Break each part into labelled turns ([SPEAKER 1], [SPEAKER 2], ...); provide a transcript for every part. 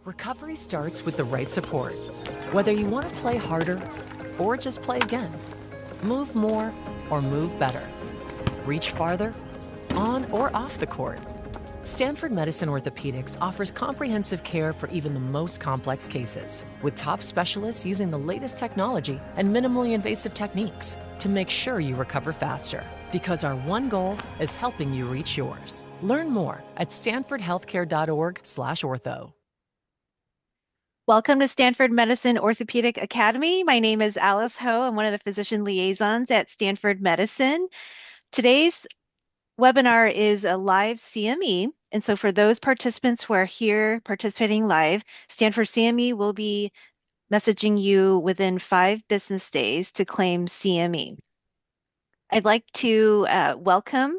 [SPEAKER 1] Recovery starts with the right support. Whether you want to play harder or just play again, move more or move better, reach farther, on or off the court, Stanford Medicine Orthopedics offers comprehensive care for even the most complex cases, with top specialists using the latest technology and minimally invasive techniques to make sure you recover faster. Because our one goal is helping you reach yours. Learn more at stanfordhealthcare.org/ortho.
[SPEAKER 2] Welcome to Stanford Medicine Orthopedic Academy. My name is Alice Ho. I'm one of the physician liaisons at Stanford Medicine. Today's webinar is a live CME. And so for those participants who are here participating live, Stanford CME will be messaging you within 5 business days to claim CME. I'd like to welcome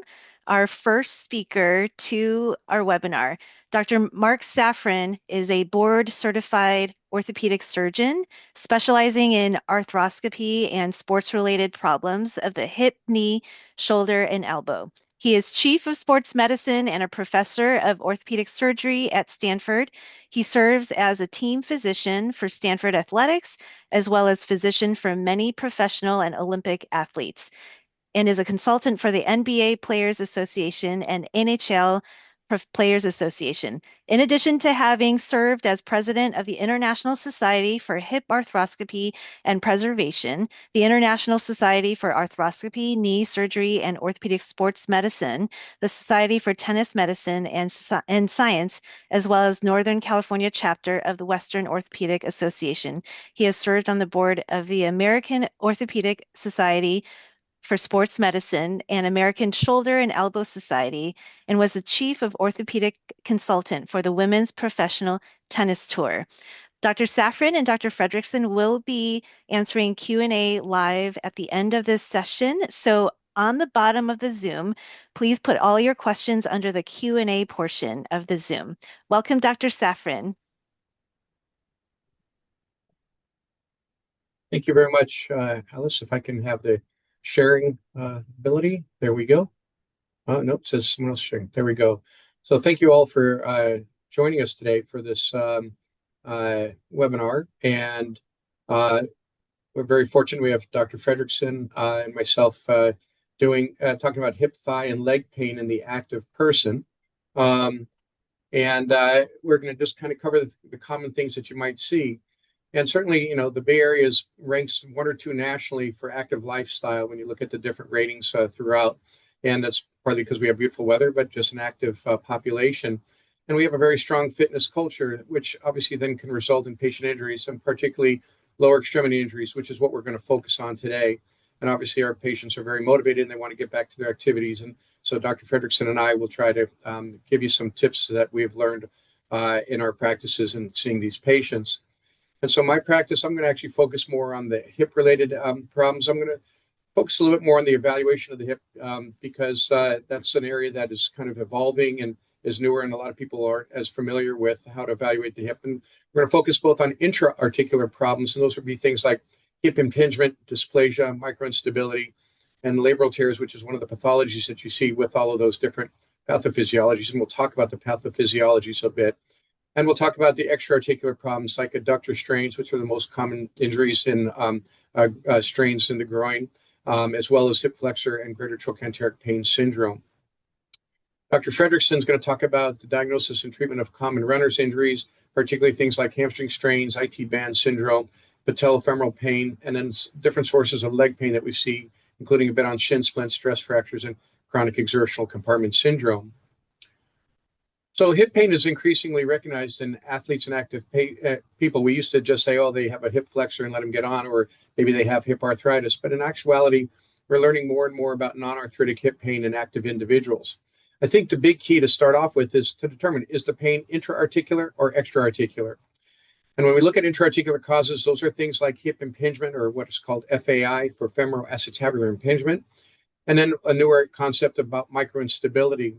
[SPEAKER 2] our first speaker to our webinar. Dr. Marc Safran is a board-certified orthopedic surgeon specializing in arthroscopy and sports-related problems of the hip, knee, shoulder, and elbow. He is chief of sports medicine and a professor of orthopedic surgery at Stanford. He serves as a team physician for Stanford Athletics, as well as physician for many professional and Olympic athletes, and is a consultant for the NBA Players Association and NHL Players Association. In addition to having served as president of the International Society for Hip Arthroscopy and Preservation, the International Society for Arthroscopy, Knee Surgery, and Orthopedic Sports Medicine, the Society for Tennis Medicine and Science, as well as Northern California chapter of the Western Orthopedic Association. He has served on the board of the American Orthopedic Society for Sports Medicine and American Shoulder and Elbow Society, and was the chief of orthopedic consultant for the Women's Professional Tennis Tour. Dr. Safran and Dr. Fredericson will be answering Q&A live at the end of this session. So on the bottom of the Zoom, please put all your questions under the Q&A portion of the Zoom. Welcome, Dr. Safran.
[SPEAKER 3] Thank you very much, Alice. If I can have the sharing ability. There we go. Nope, it says someone else sharing. There we go. So thank you all for joining us today for this webinar. And we're very fortunate. We have Dr. Fredericson and myself talking about hip, thigh, and leg pain in the active person. And we're going to just kind of cover the common things that you might see. And certainly, you know, the Bay Area ranks 1 or 2 nationally for active lifestyle when you look at the different ratings throughout. And that's partly because we have beautiful weather, but just an active population. And we have a very strong fitness culture, which obviously then can result in patient injuries, and particularly lower extremity injuries, which is what we're going to focus on today. And obviously, our patients are very motivated and they want to get back to their activities. And so Dr. Fredericson and I will try to give you some tips that we have learned in our practices and seeing these patients. And so my practice, I'm going to actually focus more on the hip-related problems. I'm going to focus a little bit more on the evaluation of the hip because that's an area that is kind of evolving and is newer, and a lot of people aren't as familiar with how to evaluate the hip. And we're going to focus both on intra-articular problems, and those would be things like hip impingement, dysplasia, microinstability, and labral tears, which is one of the pathologies that you see with all of those different pathophysiologies. And we'll talk about the pathophysiologies a bit. And we'll talk about the extra-articular problems like adductor strains, which are the most common injuries in strains in the groin, as well as hip flexor and greater trochanteric pain syndrome. Dr. Fredericson is going to talk about the diagnosis and treatment of common runner's injuries, particularly things like hamstring strains, IT band syndrome, patellofemoral pain, and then different sources of leg pain that we see, including a bit on shin splints, stress fractures, and chronic exertional compartment syndrome. So hip pain is increasingly recognized in athletes and active people. We used to just say, oh, they have a hip flexor and let them get on, or maybe they have hip arthritis. But in actuality, we're learning more and more about non-arthritic hip pain in active individuals. I think the big key to start off with is to determine, is the pain intra-articular or extra-articular? And when we look at intra-articular causes, those are things like hip impingement, or what is called FAI for femoral acetabular impingement, and then a newer concept about microinstability.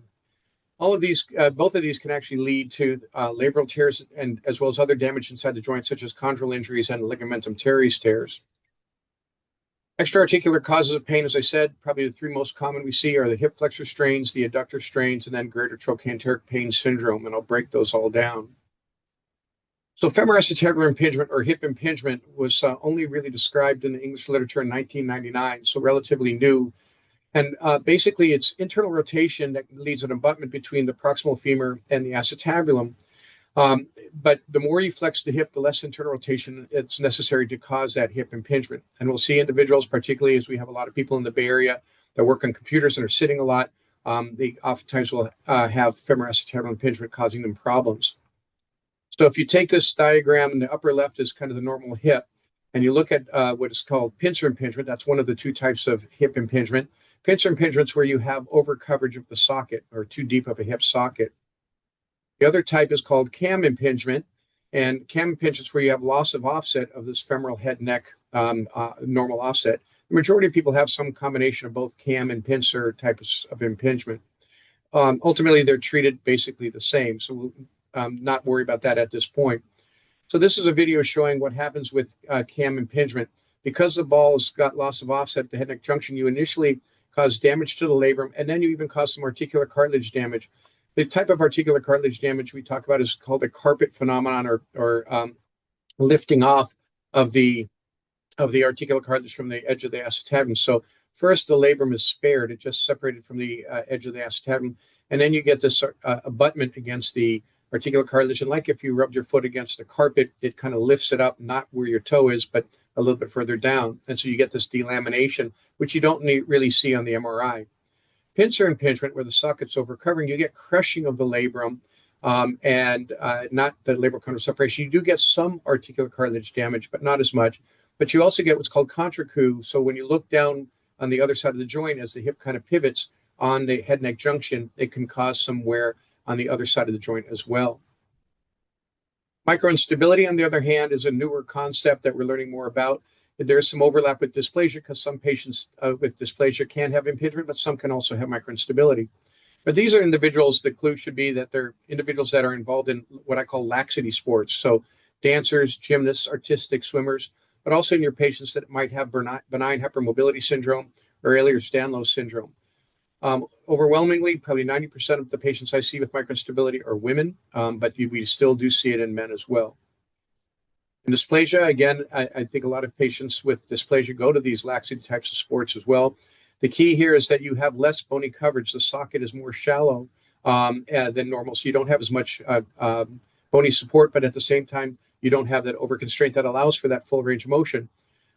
[SPEAKER 3] All of these, both of these can actually lead to labral tears, and as well as other damage inside the joint, such as chondral injuries and ligamentum teres tears. Extra-articular causes of pain, as I said, probably the 3 most common we see are the hip flexor strains, the adductor strains, and then greater trochanteric pain syndrome, and I'll break those all down. So femoroacetabular impingement or hip impingement was only really described in the English literature in 1999, so relatively new. And basically, it's internal rotation that leads an abutment between the proximal femur and the acetabulum. But the more you flex the hip, the less internal rotation it's necessary to cause that hip impingement. And we'll see individuals, particularly as we have a lot of people in the Bay Area that work on computers and are sitting a lot, they oftentimes will have femoroacetabular impingement causing them problems. So if you take this diagram, and the upper left is kind of the normal hip, and you look at what is called pincer impingement, that's one of the two types of hip impingement. Pincer impingement is where you have over coverage of the socket or too deep of a hip socket. The other type is called cam impingement, and cam impingement is where you have loss of offset of this femoral head neck normal offset. The majority of people have some combination of both cam and pincer types of impingement. Ultimately, they're treated basically the same, so we'll not worry about that at this point. So this is a video showing what happens with cam impingement. Because the ball's got loss of offset at the head neck junction, you initially cause damage to the labrum, and then you even cause some articular cartilage damage. The type of articular cartilage damage we talk about is called a carpet phenomenon, or lifting off of the articular cartilage from the edge of the acetabulum. So first, the labrum is spared; it just separated from the edge of the acetabulum, and then you get this abutment against the articular cartilage. And like if you rubbed your foot against a carpet, it kind of lifts it up, not where your toe is, but a little bit further down. And so you get this delamination, which you don't really see on the MRI. Pincer impingement, where the socket's over covering, you get crushing of the labrum and not the labral condyle separation. You do get some articular cartilage damage, but not as much. But you also get what's called contracoup. So when you look down on the other side of the joint as the hip kind of pivots on the head neck junction, it can cause some wear on the other side of the joint as well. Microinstability, on the other hand, is a newer concept that we're learning more about. There's some overlap with dysplasia because some patients with dysplasia can have impingement, but some can also have microinstability. But these are individuals, the clue should be that they're individuals that are involved in what I call laxity sports. So dancers, gymnasts, artistic swimmers, but also in your patients that might have benign hypermobility syndrome or Ehlers-Danlos syndrome. Overwhelmingly, probably 90% of the patients I see with microinstability are women, but we still do see it in men as well. In dysplasia, again, I think a lot of patients with dysplasia go to these laxity types of sports as well. The key here is that you have less bony coverage. The socket is more shallow than normal, so you don't have as much bony support, but at the same time, you don't have that overconstraint that allows for that full range of motion.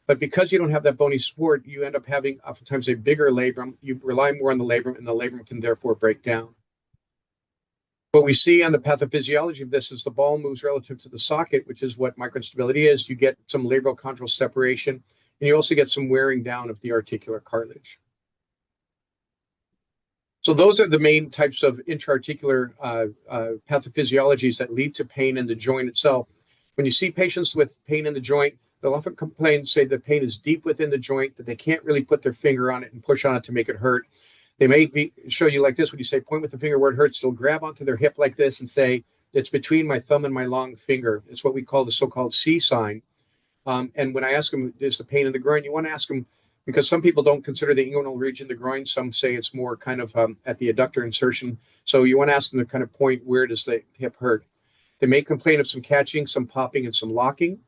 [SPEAKER 3] But because you don't have that bony support, you end up having oftentimes a bigger labrum. You rely more on the labrum, and the labrum can therefore break down. What we see on the pathophysiology of this is the ball moves relative to the socket, which is what microinstability is. You get some labral chondral separation, and you also get some wearing down of the articular cartilage. So those are the main types of intra-articular pathophysiologies that lead to pain in the joint itself. When you see patients with pain in the joint, they'll often complain, say the pain is deep within the joint, that they can't really put their finger on it and push on it to make it hurt. They may show you like this when you say point with the finger where it hurts. They'll grab onto their hip like this and say, it's between my thumb and my long finger. It's what we call the so-called C sign. And when I ask them, is the pain in the groin, you want to ask them, because some people don't consider the inguinal region the groin. Some say it's more kind of at the adductor insertion. So you want to ask them to kind of point, where does the hip hurt? They may complain of some catching, some popping, and some locking.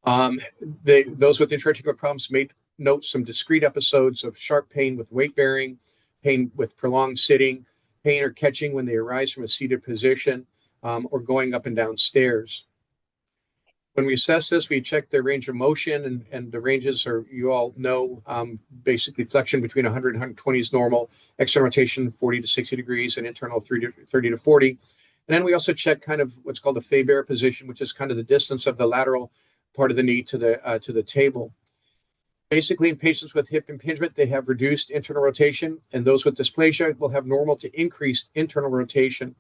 [SPEAKER 3] Those with intra-articular problems may note some discrete episodes of sharp pain with weight bearing, pain with prolonged sitting, pain or catching when they arise from a seated position, or going up and down stairs. When we assess this, we check their range of motion, and the ranges are, you all know, basically flexion between 100 and 120 is normal, external rotation 40 to 60 degrees, and internal 30 to 40. And then we also check kind of what's called the Faber position, which is kind of the distance of the lateral part of the knee to the table. Basically, in patients with hip impingement, they have reduced internal rotation, and those with dysplasia will have normal to increased internal rotation.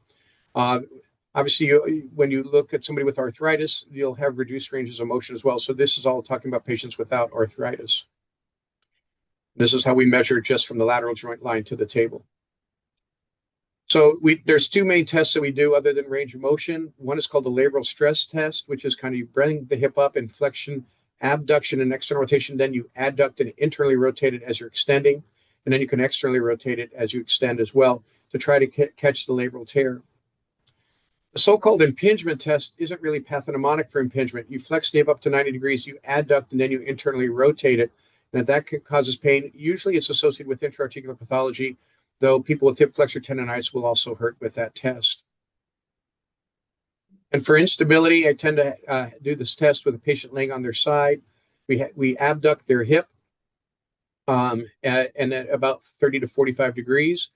[SPEAKER 3] Obviously, when you look at somebody with arthritis, you'll have reduced ranges of motion as well. So this is all talking about patients without arthritis. This is how we measure just from the lateral joint line to the table. So there's two main tests that we do other than range of motion. One is called the labral stress test, which is kind of you bring the hip up in flexion, abduction, and external rotation. Then you adduct and internally rotate it as you're extending. And then you can externally rotate it as you extend as well to try to catch the labral tear. The so-called impingement test isn't really pathognomonic for impingement. You flex the hip up to 90 degrees, you adduct, and then you internally rotate it. And if that causes pain, usually it's associated with intra-articular pathology, though people with hip flexor tendonitis will also hurt with that test. And for instability, I tend to do this test with a patient laying on their side. We abduct their hip and at about 30 to 45 degrees.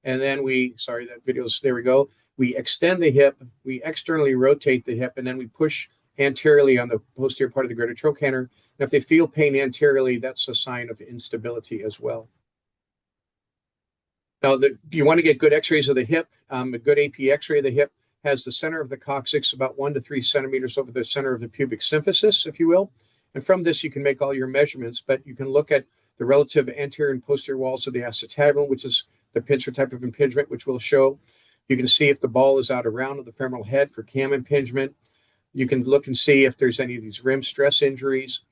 [SPEAKER 3] And then there we go. We extend the hip, we externally rotate the hip, and then we push anteriorly on the posterior part of the greater trochanter. And if they feel pain anteriorly, that's a sign of instability as well. Now, you want to get good x-rays of the hip. A good AP x-ray of the hip has the center of the coccyx about 1 to 3 centimeters over the center of the pubic symphysis, if you will. And from this, you can make all your measurements, but you can look at the relative anterior and posterior walls of the acetabulum, which is the pincer type of impingement, which will show. You can see if the ball is out around of the femoral head for cam impingement. You can look and see if there's any of these rim stress injuries.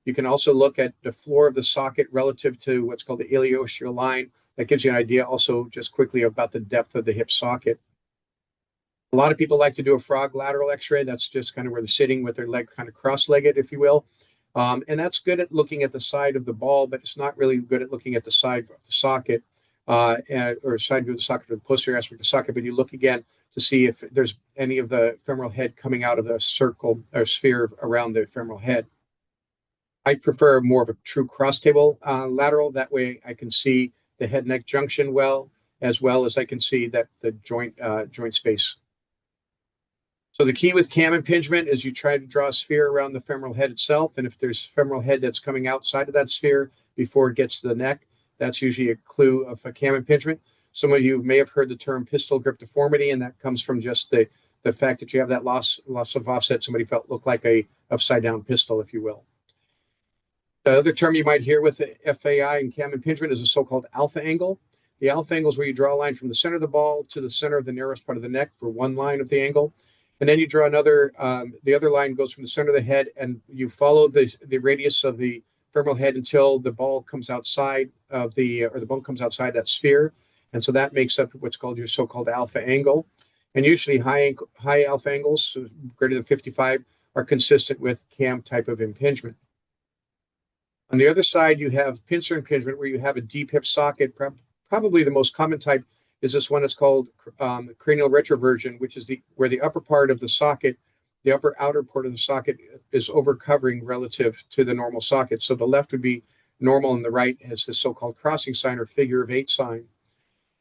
[SPEAKER 3] You can also look at the floor of the socket relative to what's called the ilioischial line. That gives you an idea also just quickly about the depth of the hip socket. A lot of people like to do a frog lateral x-ray. That's just kind of where they're sitting with their leg kind of cross-legged, if you will. And that's good at looking at the side of the ball, but it's not really good at looking at the side of the socket. Or side view of the socket or the posterior aspect of the socket, but you look again to see if there's any of the femoral head coming out of the circle or sphere around the femoral head. I prefer more of a true cross table lateral. That way I can see the head neck junction well as I can see that the joint space. So the key with cam impingement is you try to draw a sphere around the femoral head itself, and if there's femoral head that's coming outside of that sphere before it gets to the neck, that's usually a clue of a cam impingement. Some of you may have heard the term pistol grip deformity, and that comes from just the fact that you have that loss of offset. Somebody looked like a upside down pistol, if you will. The other term you might hear with the FAI and cam impingement is a so-called alpha angle. The alpha angle is where you draw a line from the center of the ball to the center of the narrowest part of the neck for one line of the angle. And then you draw another, the other line goes from the center of the head, and you follow the radius of the femoral head until the ball comes outside of the bone comes outside that sphere. And so that makes up what's called your so-called alpha angle. And usually high alpha angles, so greater than 55, are consistent with cam type of impingement. On the other side, you have pincer impingement, where you have a deep hip socket. Probably the most common type is this one that's called cranial retroversion, which is where the upper part of the socket, the upper outer part of the socket is overcovering relative to the normal socket. So the left would be normal and the right has the so-called crossing sign or figure of 8 sign.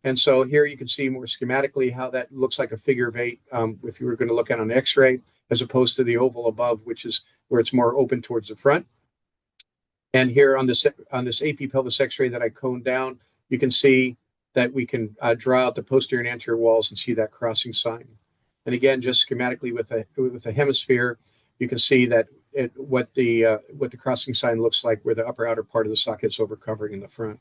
[SPEAKER 3] And so here you can see more schematically how that looks like a figure of 8 if you were going to look at an x-ray, as opposed to the oval above, which is where it's more open towards the front. And here on this AP pelvis x-ray that I coned down, you can see that we can draw out the posterior and anterior walls and see that crossing sign. And again, just schematically with a hemisphere, you can see that what the crossing sign looks like, where the upper outer part of the socket is overcovering in the front.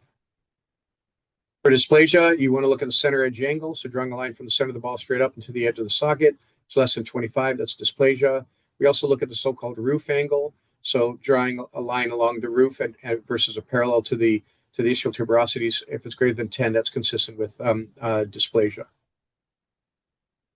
[SPEAKER 3] For dysplasia, you want to look at the center edge angle. So drawing a line from the center of the ball straight up into the edge of the socket. It's less than 25. That's dysplasia. We also look at the so-called roof angle. So drawing a line along the roof and versus a parallel to the ischial tuberosities. If it's greater than 10, that's consistent with dysplasia.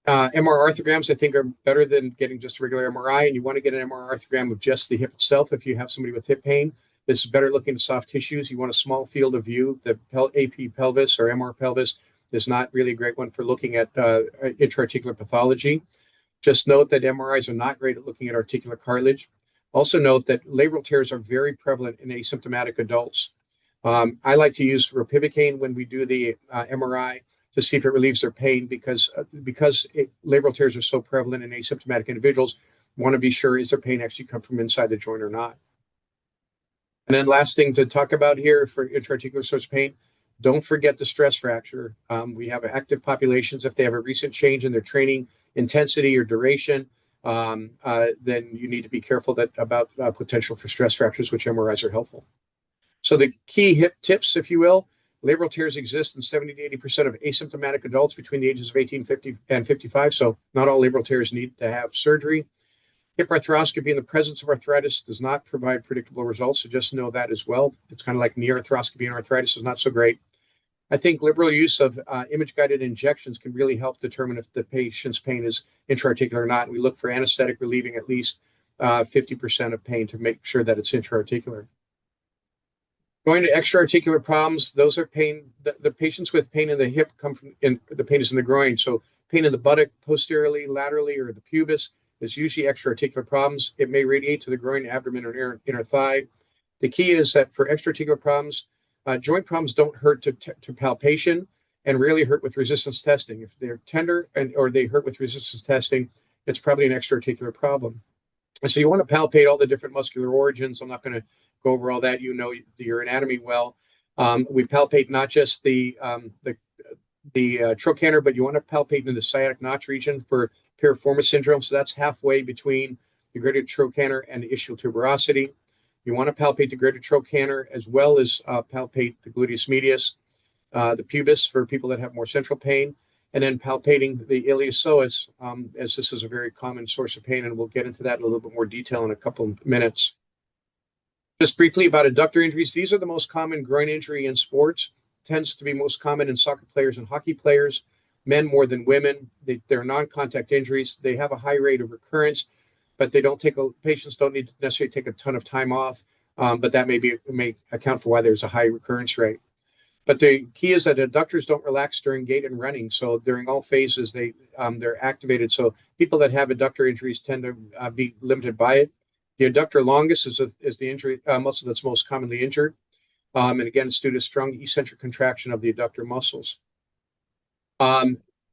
[SPEAKER 3] MR arthrograms, I think, are better than getting just a regular MRI, and you want to get an MR arthrogram of just the hip itself if you have somebody with hip pain. This is better looking at soft tissues. You want a small field of view. The AP pelvis or MR pelvis is not really a great one for looking at intra-articular pathology. Just note that MRIs are not great at looking at articular cartilage. Also note that labral tears are very prevalent in asymptomatic adults. I like to use ropivacaine when we do the MRI to see if it relieves their pain, because labral tears are so prevalent in asymptomatic individuals. Want to be sure, is their pain actually come from inside the joint or not? And then last thing to talk about here for intra-articular source pain, don't forget the stress fracture. We have active populations. If they have a recent change in their training intensity or duration, then you need to be careful about potential for stress fractures, which MRIs are helpful. So the key hip tips, if you will, labral tears exist in 70 to 80% of asymptomatic adults between the ages of 18 and 55. So not all labral tears need to have surgery. Hip arthroscopy in the presence of arthritis does not provide predictable results, so just know that as well. It's kind of like knee arthroscopy and arthritis is not so great. I think liberal use of image-guided injections can really help determine if the patient's pain is intra-articular or not. We look for anesthetic relieving at least 50% of pain to make sure that it's intra-articular. Going to extra-articular problems, those are pain. The patients with pain in the hip come from, the pain is in the groin. So pain in the buttock, posteriorly, laterally, or the pubis is usually extra-articular problems. It may radiate to the groin, abdomen, or inner thigh. The key is that for extra-articular problems, joint problems don't hurt to palpation and really hurt with resistance testing. If they're tender or they hurt with resistance testing, it's probably an extra-articular problem. And so you want to palpate all the different muscular origins. I'm not going to go over all that. You know your anatomy well. We palpate not just the trochanter, but you want to palpate in the sciatic notch region for piriformis syndrome. So that's halfway between the greater trochanter and the ischial tuberosity. You want to palpate the greater trochanter as well as palpate the gluteus medius, the pubis for people that have more central pain, and then palpating the iliopsoas, as this is a very common source of pain, and we'll get into that in a little bit more detail in a couple of minutes. Just briefly about adductor injuries. These are the most common groin injury in sports. Tends to be most common in soccer players and hockey players, men more than women. They're non-contact injuries. They have a high rate of recurrence, but patients don't need to necessarily take a ton of time off, but that may account for why there's a high recurrence rate. But the key is that adductors don't relax during gait and running. So during all phases, they're activated. So people that have adductor injuries tend to be limited by it. The adductor longus is the injury muscle that's most commonly injured. And again, it's due to strong eccentric contraction of the adductor muscles.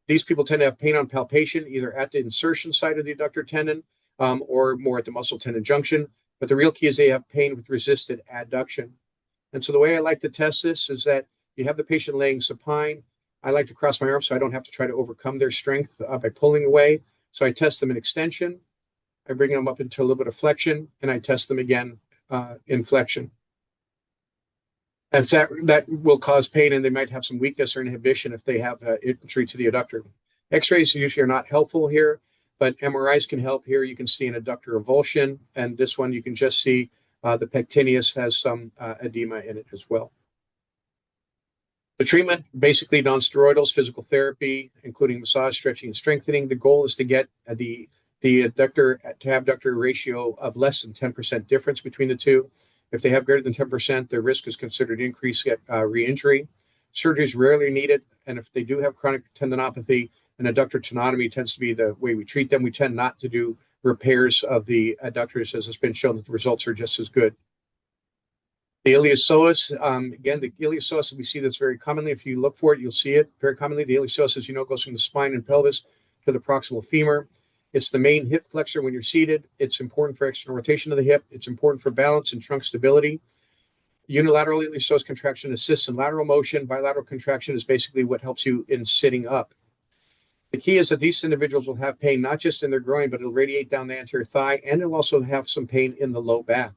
[SPEAKER 3] These people tend to have pain on palpation, either at the insertion site of the adductor tendon or more at the muscle tendon junction. But the real key is they have pain with resisted adduction. And so the way I like to test this is that you have the patient laying supine. I like to cross my arms so I don't have to try to overcome their strength by pulling away. So I test them in extension. I bring them up into a little bit of flexion, and I test them again in flexion. And that will cause pain, and they might have some weakness or inhibition if they have injury to the adductor. X-rays usually are not helpful here, but MRIs can help here. You can see an adductor avulsion, and this one you can just see the pectineus has some edema in it as well. The treatment, basically non-steroidals, physical therapy, including massage, stretching, and strengthening. The goal is to get the adductor to abductor ratio of less than 10% difference between the two. If they have greater than 10%, their risk is considered increased re-injury. Surgery is rarely needed, and if they do have chronic tendinopathy, an adductor tenotomy tends to be the way we treat them. We tend not to do repairs of the adductors, as it's been shown that the results are just as good. The iliopsoas, again, the iliopsoas, we see this very commonly. If you look for it, you'll see it very commonly. The iliopsoas, as you know, goes from the spine and pelvis to the proximal femur. It's the main hip flexor when you're seated. It's important for external rotation of the hip. It's important for balance and trunk stability. Unilateral iliopsoas contraction assists in lateral motion. Bilateral contraction is basically what helps you in sitting up. The key is that these individuals will have pain not just in their groin, but it'll radiate down the anterior thigh, and they'll also have some pain in the low back.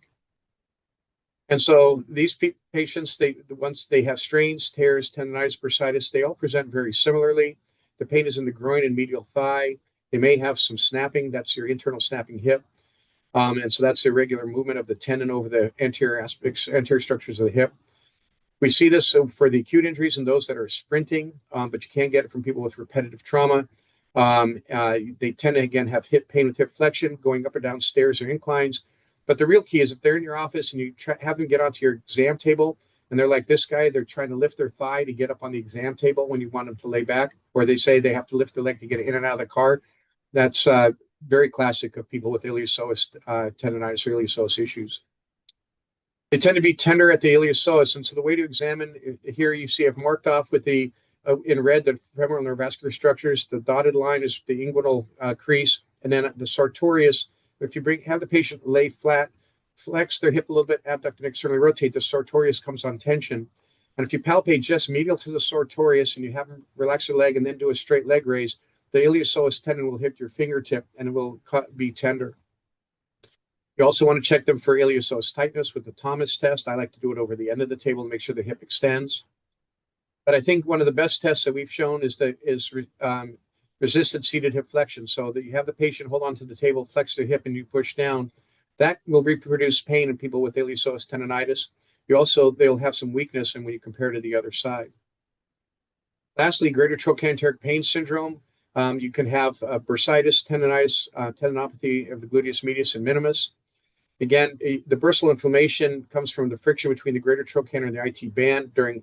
[SPEAKER 3] And so these patients, once they have strains, tears, tendonitis, bursitis, they all present very similarly. The pain is in the groin and medial thigh. They may have some snapping. That's your internal snapping hip. And so that's the irregular movement of the tendon over the anterior structures of the hip. We see this for the acute injuries and those that are sprinting, but you can get it from people with repetitive trauma. They tend to, again, have hip pain with hip flexion, going up or down stairs or inclines. But the real key is if they're in your office and you have them get onto your exam table and they're like this guy, they're trying to lift their thigh to get up on the exam table when you want them to lay back, or they say they have to lift their leg to get in and out of the car. That's very classic of people with iliopsoas tendonitis or iliopsoas issues. They tend to be tender at the iliopsoas, and so the way to examine here, you see I've marked off with the in red the femoral neurovascular structures. The dotted line is the inguinal crease, and then the sartorius. If you have the patient lay flat, flex their hip a little bit, abduct and externally rotate, the sartorius comes on tension. And if you palpate just medial to the sartorius and you have them relax their leg and then do a straight leg raise, the iliopsoas tendon will hit your fingertip and it will be tender. You also want to check them for iliopsoas tightness with the Thomas test. I like to do it over the end of the table to make sure the hip extends. But I think one of the best tests that we've shown is resisted seated hip flexion, so that you have the patient hold on to the table, flex their hip, and you push down. That will reproduce pain in people with iliopsoas tendonitis. They'll have some weakness when you compare to the other side. Lastly, greater trochanteric pain syndrome. You can have bursitis, tendonitis, tendinopathy of the gluteus medius and minimus. Again, the bursal inflammation comes from the friction between the greater trochanter and the IT band during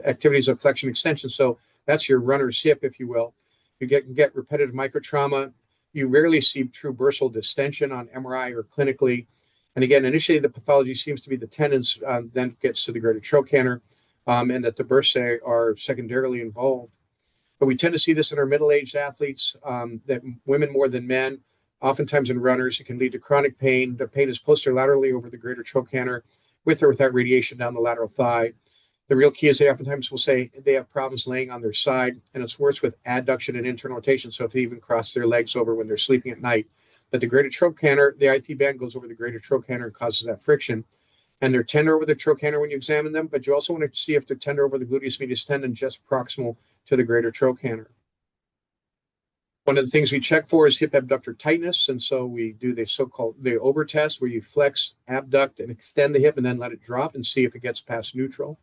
[SPEAKER 3] activities of flexion extension. So that's your runner's hip, if you will. You get repetitive microtrauma. You rarely see true bursal distension on MRI or clinically. And again, initially the pathology seems to be the tendons, then gets to the greater trochanter, and that the bursae are secondarily involved. But we tend to see this in our middle-aged athletes, that women more than men. Oftentimes in runners, it can lead to chronic pain. The pain is posterolaterally over the greater trochanter, with or without radiation down the lateral thigh. The real key is they oftentimes will say they have problems laying on their side, and it's worse with adduction and internal rotation. So if they even cross their legs over when they're sleeping at night. But the greater trochanter, the IT band goes over the greater trochanter and causes that friction. And they're tender over the trochanter when you examine them, but you also want to see if they're tender over the gluteus medius tendon just proximal to the greater trochanter. One of the things we check for is hip abductor tightness, and so we do the so-called the Ober test, where you flex, abduct, and extend the hip, and then let it drop and see if it gets past neutral.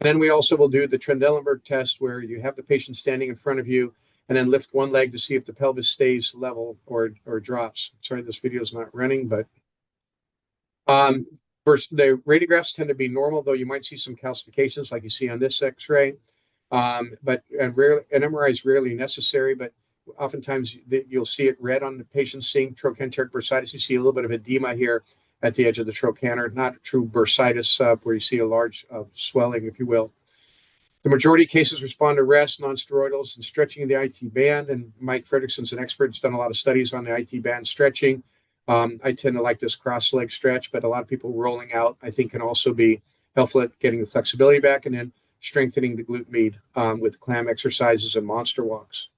[SPEAKER 3] And then we also will do the Trendelenburg test, where you have the patient standing in front of you, and then lift one leg to see if the pelvis stays level or drops. Sorry, this video is not running, but the radiographs tend to be normal, though you might see some calcifications like you see on this X-ray. But an MRI is rarely necessary, but oftentimes you'll see it red on the patient seeing trochanteric bursitis. You see a little bit of edema here at the edge of the trochanter, not true bursitis where you see a large swelling, if you will. The majority of cases respond to rest, nonsteroidals, and stretching of the IT band. And Mike Fredericson, an expert, has done a lot of studies on the IT band stretching. I tend to like this cross leg stretch, but a lot of people rolling out, I think, can also be helpful at getting the flexibility back, and then strengthening the glute med with clam exercises and monster walks.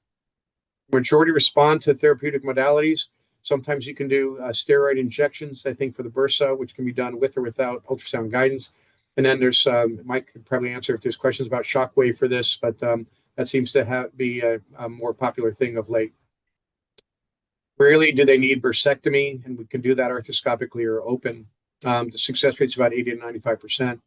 [SPEAKER 3] Majority respond to therapeutic modalities. Sometimes you can do steroid injections, I think, for the bursa, which can be done with or without ultrasound guidance. And then there's, Mike could probably answer if there's questions about shockwave for this, but that seems to be a more popular thing of late. Rarely do they need bursectomy, and we can do that arthroscopically or open. The success rate is about 80 to 95%.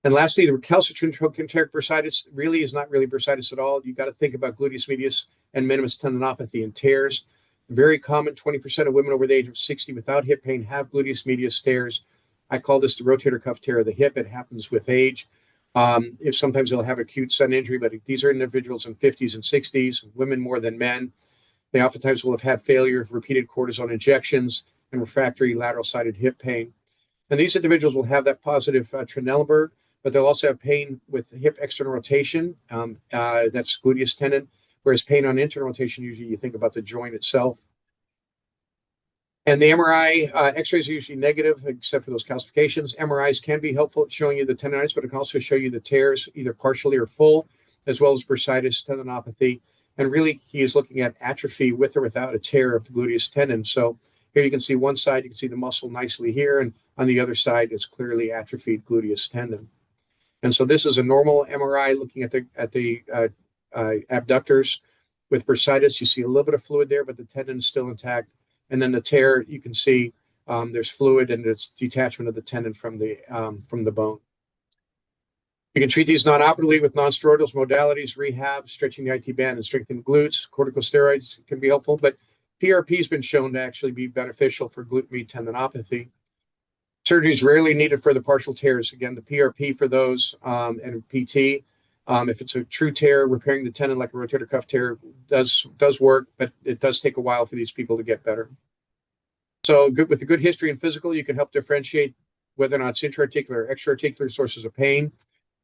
[SPEAKER 3] And lastly, the recalcitrant trochanteric bursitis really is not really bursitis at all. You've got to think about gluteus medius and minimus tendinopathy and tears. Very common, 20% of women over the age of 60 without hip pain have gluteus medius tears. I call this the rotator cuff tear of the hip. It happens with age. If sometimes they'll have acute sudden injury, but these are individuals in 50s and 60s, women more than men. They oftentimes will have had failure of repeated cortisone injections and refractory lateral-sided hip pain. And these individuals will have that positive Trendelenburg, but they'll also have pain with hip external rotation. That's gluteus tendon, whereas pain on internal rotation, usually you think about the joint itself. And the MRI, X-rays are usually negative, except for those calcifications. MRIs can be helpful at showing you the tendonitis, but it can also show you the tears, either partially or full, as well as bursitis, tendinopathy. And really, he is looking at atrophy with or without a tear of the gluteus tendon. So here you can see one side, you can see the muscle nicely here, and on the other side, it's clearly atrophied gluteus tendon. And so this is a normal MRI looking at the abductors. With bursitis, you see a little bit of fluid there, but the tendon is still intact. And then the tear, you can see there's fluid and it's detachment of the tendon from the bone. You can treat these non-operatively with non-steroidals, modalities, rehab, stretching the IT band, and strengthening glutes. Corticosteroids can be helpful, but PRP has been shown to actually be beneficial for glute med tendinopathy. Surgery is rarely needed for the partial tears. Again, the PRP for those and PT. If it's a true tear, repairing the tendon like a rotator cuff tear does work, but it does take a while for these people to get better. So with a good history and physical, you can help differentiate whether or not it's intra-articular or extra-articular sources of pain.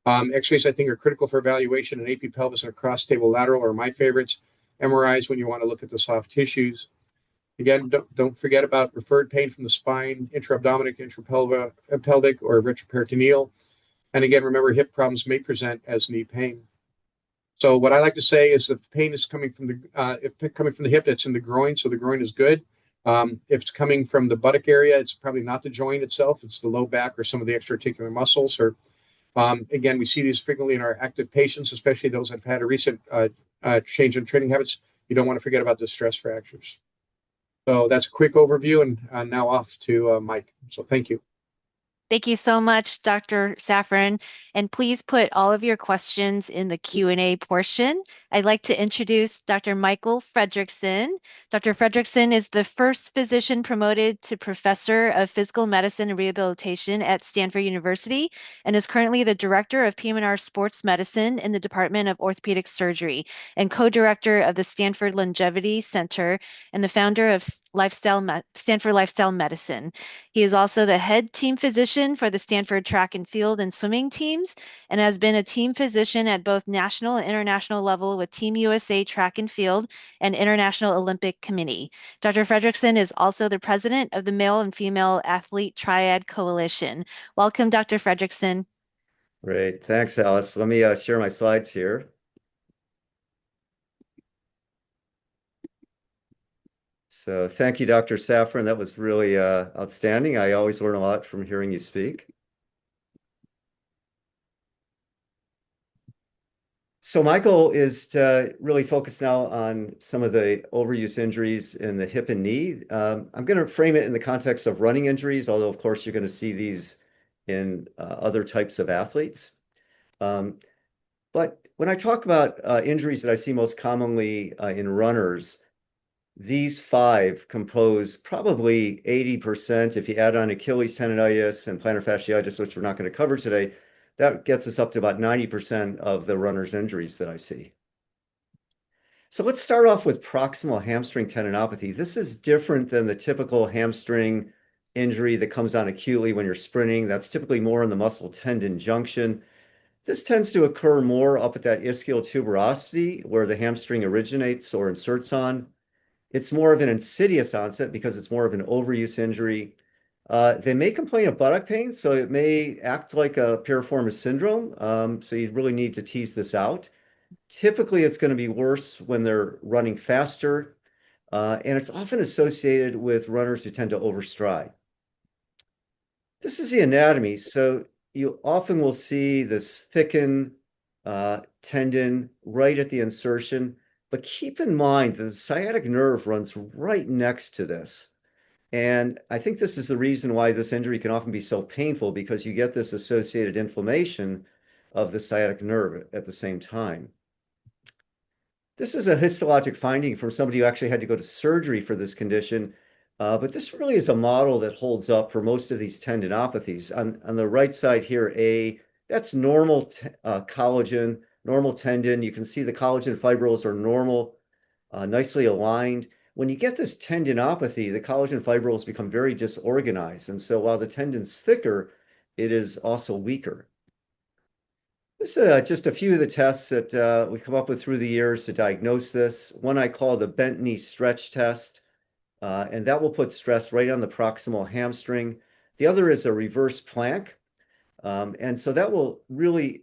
[SPEAKER 3] X-rays, I think, are critical for evaluation, and AP pelvis and a cross-table lateral are my favorites. MRIs when you want to look at the soft tissues. Again, don't forget about referred pain from the spine, intra-abdominal, intra-pelvic, or retroperitoneal. And again, remember, hip problems may present as knee pain. So what I like to say is if pain is coming from the hip, it's in the groin, so the groin is good. If it's coming from the buttock area, it's probably not the joint itself. It's the low back or some of the extra-articular muscles. Or again, we see these frequently in our active patients, especially those that have had a recent change in training habits. You don't want to forget about the stress fractures. So that's a quick overview, and now off to Mike. So thank you.
[SPEAKER 2] Thank you so much, Dr. Safran. And please put all of your questions in the Q&A portion. I'd like to introduce Dr. Michael Fredericson. Dr. Fredericson is the first physician promoted to Professor of Physical Medicine and Rehabilitation at Stanford University and is currently the Director of PM&R Sports Medicine in the Department of Orthopedic Surgery and co-director of the Stanford Longevity Center and the founder of Stanford Lifestyle Medicine. He is also the head team physician for the Stanford track and field and swimming teams and has been a team physician at both national and international level with Team USA Track and Field and International Olympic Committee. Dr. Fredrickson is also the president of the Male and Female Athlete Triad Coalition. Welcome, Dr. Fredrickson.
[SPEAKER 4] Great. Thanks, Alice. Let me share my slides here. So thank you, Dr. Safran. That was really outstanding. I always learn a lot from hearing you speak. So my goal is to really focus now on some of the overuse injuries in the hip and knee. I'm going to frame it in the context of running injuries, although of course you're going to see these in other types of athletes. But when I talk about injuries that I see most commonly in runners, these five compose probably 80%. If you add on Achilles tendonitis and plantar fasciitis, which we're not going to cover today, that gets us up to about 90% of the runner's injuries that I see. So let's start off with proximal hamstring tendinopathy. This is different than the typical hamstring injury that comes on acutely when you're sprinting. That's typically more in the muscle tendon junction. This tends to occur more up at that ischial tuberosity where the hamstring originates or inserts on. It's more of an insidious onset because it's more of an overuse injury. They may complain of buttock pain, so it may act like a piriformis syndrome. So you really need to tease this out. Typically, it's going to be worse when they're running faster, and it's often associated with runners who tend to overstride. This is the anatomy. So you often will see this thickened tendon right at the insertion. But keep in mind that the sciatic nerve runs right next to this. And I think this is the reason why this injury can often be so painful, because you get this associated inflammation of the sciatic nerve at the same time. This is a histologic finding from somebody who actually had to go to surgery for this condition. But this really is a model that holds up for most of these tendinopathies. On the right side here, that's normal collagen, normal tendon. You can see the collagen fibrils are normal, nicely aligned. When you get this tendinopathy, the collagen fibrils become very disorganized. And so while the tendon's thicker, it is also weaker. This is just a few of the tests that we've come up with through the years to diagnose this. One I call the bent knee stretch test, and that will put stress right on the proximal hamstring. The other is a reverse plank. And so that will really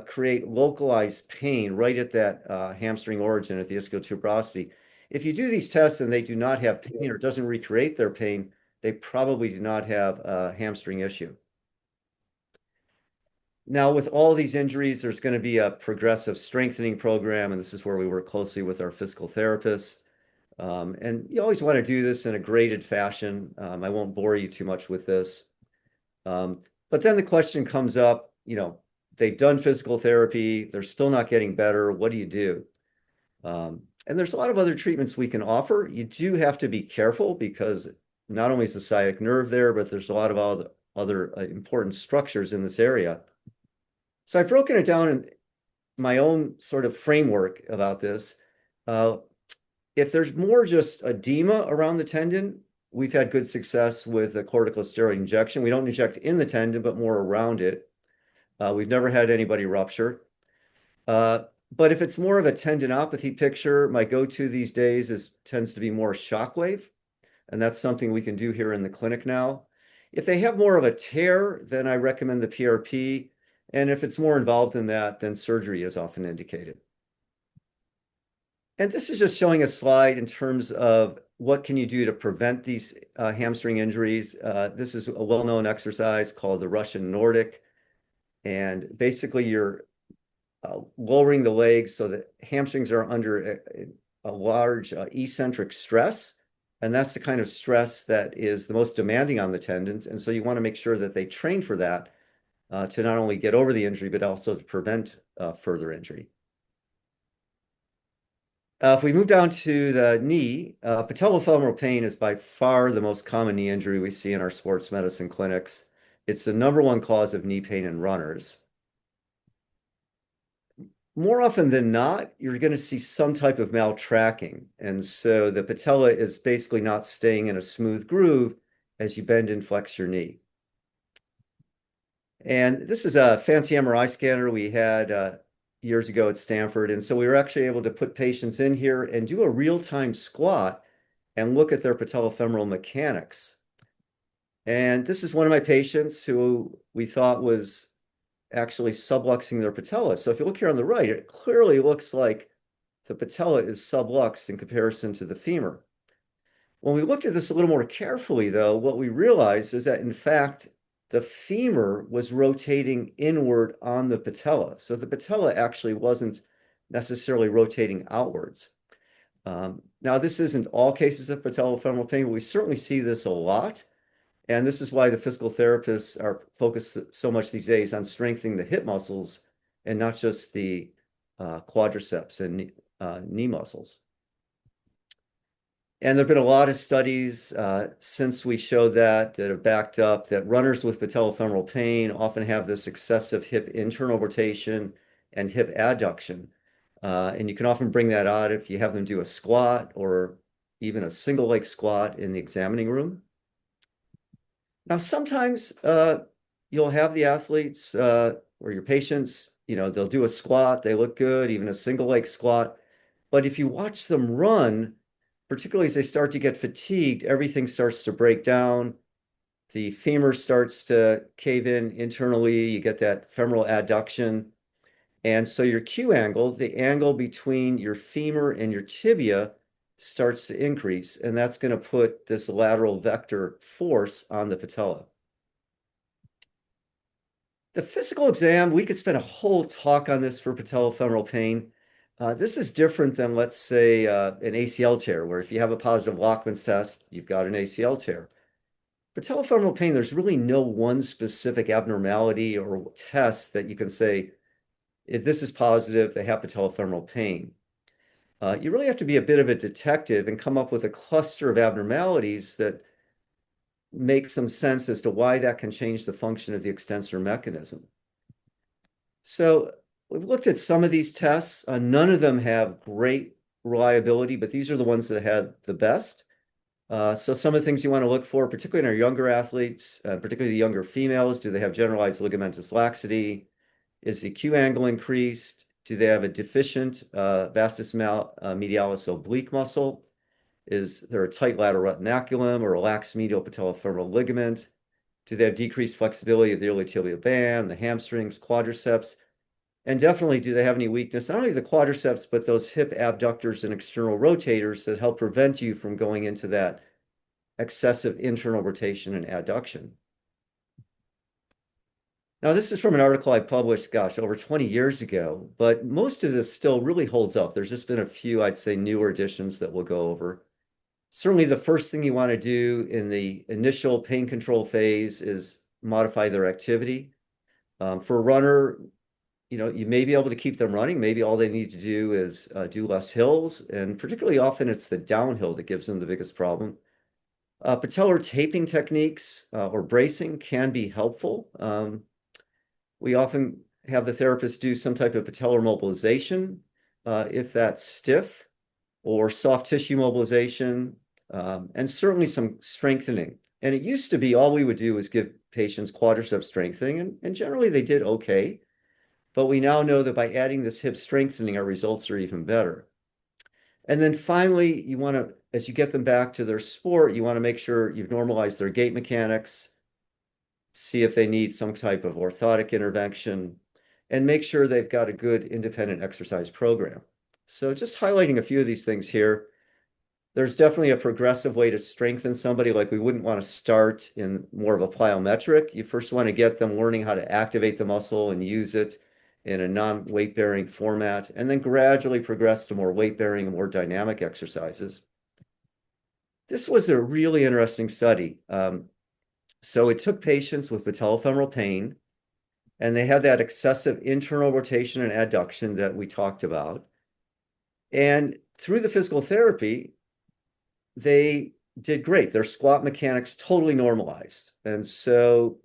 [SPEAKER 4] create localized pain right at that hamstring origin at the ischial tuberosity. If you do these tests and they do not have pain or doesn't recreate their pain, they probably do not have a hamstring issue. Now, with all these injuries, there's going to be a progressive strengthening program, and this is where we work closely with our physical therapists. And you always want to do this in a graded fashion. I won't bore you too much with this. But then the question comes up, they've done physical therapy, they're still not getting better. What do you do? And there's a lot of other treatments we can offer. You do have to be careful because not only is the sciatic nerve there, but there's a lot of other important structures in this area. So I've broken it down in my own sort of framework about this. If there's more just edema around the tendon, we've had good success with a corticosteroid injection. We don't inject in the tendon, but more around it. We've never had anybody rupture. But if it's more of a tendinopathy picture, my go-to these days tends to be more shockwave. And that's something we can do here in the clinic now. If they have more of a tear, then I recommend the PRP. And if it's more involved in that, then surgery is often indicated. And this is just showing a slide in terms of what can you do to prevent these hamstring injuries. This is a well-known exercise called the Russian Nordic. And basically you're lowering the legs so that hamstrings are under a large eccentric stress. And that's the kind of stress that is the most demanding on the tendons. And so you want to make sure that they train for that to not only get over the injury, but also to prevent further injury. If we move down to the knee, patellofemoral pain is by far the most common knee injury we see in our sports medicine clinics. It's the #1 cause of knee pain in runners. More often than not, you're going to see some type of maltracking. And so the patella is basically not staying in a smooth groove as you bend and flex your knee. And this is a fancy MRI scanner we had years ago at Stanford. And so we were actually able to put patients in here and do a real-time squat and look at their patellofemoral mechanics. And this is one of my patients who we thought was actually subluxing their patella. So if you look here on the right, it clearly looks like the patella is subluxed in comparison to the femur. When we looked at this a little more carefully, though, what we realized is that, in fact, the femur was rotating inward on the patella. So the patella actually wasn't necessarily rotating outwards. Now, this isn't all cases of patellofemoral pain, but we certainly see this a lot. And this is why the physical therapists are focused so much these days on strengthening the hip muscles and not just the quadriceps and knee muscles. And there have been a lot of studies since we showed that have backed up that runners with patellofemoral pain often have this excessive hip internal rotation and hip adduction. And you can often bring that out if you have them do a squat or even a single leg squat in the examining room. Now, sometimes you'll have the athletes or your patients, they'll do a squat, they look good, even a single leg squat. But if you watch them run, particularly as they start to get fatigued, everything starts to break down. The femur starts to cave in internally. You get that femoral adduction. And so your Q angle, the angle between your femur and your tibia, starts to increase, and that's going to put this lateral vector force on the patella. The physical exam, we could spend a whole talk on this for patellofemoral pain. This is different than, let's say, an ACL tear, where if you have a positive Lachman's test, you've got an ACL tear. Patellofemoral pain, there's really no one specific abnormality or test that you can say, if this is positive, they have patellofemoral pain. You really have to be a bit of a detective and come up with a cluster of abnormalities that make some sense as to why that can change the function of the extensor mechanism. So we've looked at some of these tests. None of them have great reliability, but these are the ones that had the best. So some of the things you want to look for, particularly in our younger athletes, particularly the younger females, do they have generalized ligamentous laxity? Is the Q angle increased? Do they have a deficient vastus medialis oblique muscle? Is there a tight lateral retinaculum or a lax medial patellofemoral ligament? Do they have decreased flexibility of the iliotibial band, the hamstrings, quadriceps? And definitely, do they have any weakness, not only the quadriceps, but those hip abductors and external rotators that help prevent you from going into that excessive internal rotation and adduction? Now, this is from an article I published, gosh, over 20 years ago, but most of this still really holds up. There's just been a few, I'd say, newer additions that we'll go over. Certainly, the first thing you want to do in the initial pain control phase is modify their activity. For a runner, you may be able to keep them running. Maybe all they need to do is do less hills, and particularly often it's the downhill that gives them the biggest problem. Patellar taping techniques or bracing can be helpful. We often have the therapist do some type of patellar mobilization if that's stiff, or soft tissue mobilization, and certainly some strengthening. And it used to be all we would do was give patients quadricep strengthening, and generally they did okay. But we now know that by adding this hip strengthening, our results are even better. And then finally, you want to, as you get them back to their sport, you want to make sure you've normalized their gait mechanics, see if they need some type of orthotic intervention, and make sure they've got a good independent exercise program. So just highlighting a few of these things here. There's definitely a progressive way to strengthen somebody. Like, we wouldn't want to start in more of a plyometric. You first want to get them learning how to activate the muscle and use it in a non-weight-bearing format, and then gradually progress to more weight-bearing and more dynamic exercises. This was a really interesting study. So it took patients with patellofemoral pain, and they had that excessive internal rotation and adduction that we talked about. And through the physical therapy, they did great. Their squat mechanics totally normalized. And so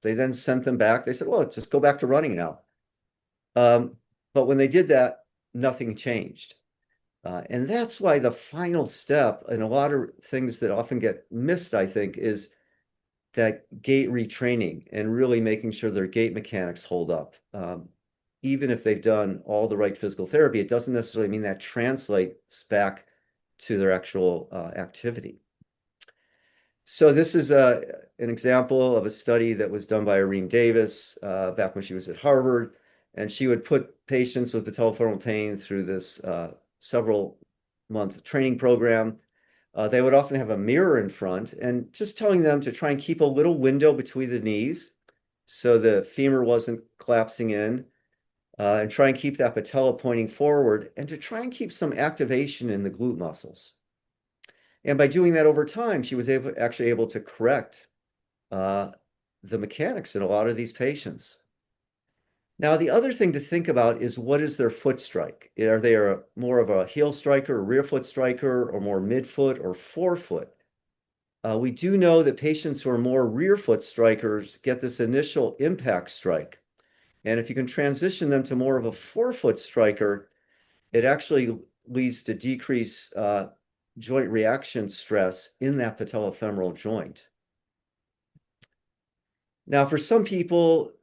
[SPEAKER 4] they then sent them back. They said, well, just go back to running now. But when they did that, nothing changed. And that's why the final step, and a lot of things that often get missed, I think, is that gait retraining and really making sure their gait mechanics hold up. Even if they've done all the right physical therapy, it doesn't necessarily mean that translates back to their actual activity. So this is an example of a study that was done by Irene Davis back when she was at Harvard. And she would put patients with patellofemoral pain through this several-month training program. They would often have a mirror in front and just telling them to try and keep a little window between the knees so the femur wasn't collapsing in, and try and keep that patella pointing forward, and to try and keep some activation in the glute muscles. And by doing that over time, she was actually able to correct the mechanics in a lot of these patients. Now, the other thing to think about is, what is their foot strike? Are they more of a heel striker, a rear foot striker, or more midfoot or forefoot? We do know that patients who are more rear foot strikers get this initial impact strike. And if you can transition them to more of a forefoot striker, it actually leads to decreased joint reaction stress in that patellofemoral joint. Now, for some people,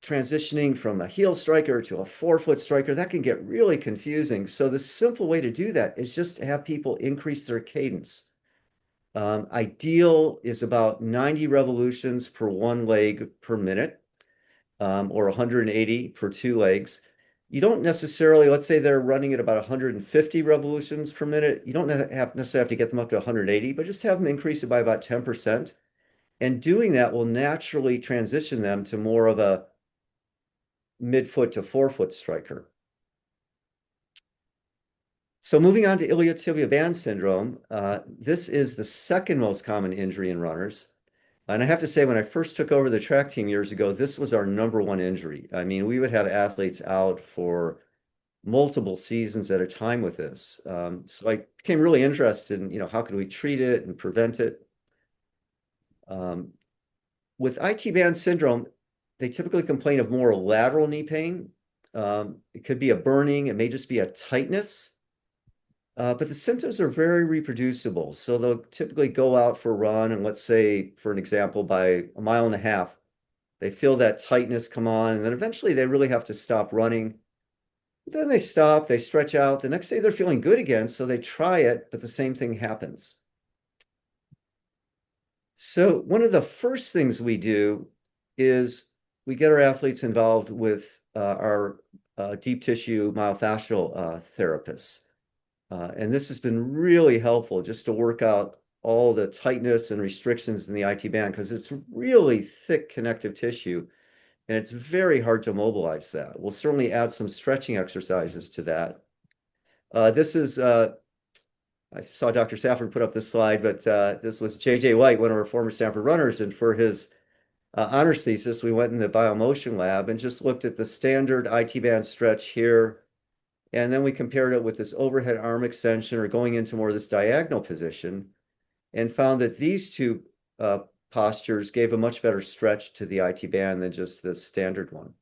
[SPEAKER 4] transitioning from a heel striker to a forefoot striker, that can get really confusing. So the simple way to do that is just to have people increase their cadence. Ideal is about 90 revolutions per one leg per minute, or 180 for two legs. You don't necessarily, let's say they're running at about 150 revolutions per minute. You don't necessarily have to get them up to 180, but just have them increase it by about 10%. And doing that will naturally transition them to more of a midfoot to forefoot striker. So moving on to iliotibial band syndrome, this is the second most common injury in runners. And I have to say, when I first took over the track team years ago, this was our #1 injury. I mean, we would have athletes out for multiple seasons at a time with this. So I became really interested in, how could we treat it and prevent it? With IT band syndrome, they typically complain of more lateral knee pain. It could be a burning, it may just be a tightness. But the symptoms are very reproducible. So they'll typically go out for a run, and let's say, for an example, by 1.5 miles, they feel that tightness come on, and then eventually they really have to stop running. Then they stop, they stretch out. The next day they're feeling good again, so they try it, but the same thing happens. So one of the first things we do is we get our athletes involved with our deep tissue myofascial therapists. And this has been really helpful just to work out all the tightness and restrictions in the IT band, because it's really thick connective tissue and it's very hard to mobilize that. We'll certainly add some stretching exercises to that. This is, I saw Dr. Safran put up this slide, but this was J.J. White, one of our former Stanford runners, and for his honors thesis, we went in the biomotion lab and just looked at the standard IT band stretch here. And then we compared it with this overhead arm extension, or going into more of this diagonal position, and found that these two postures gave a much better stretch to the IT band than just the standard one.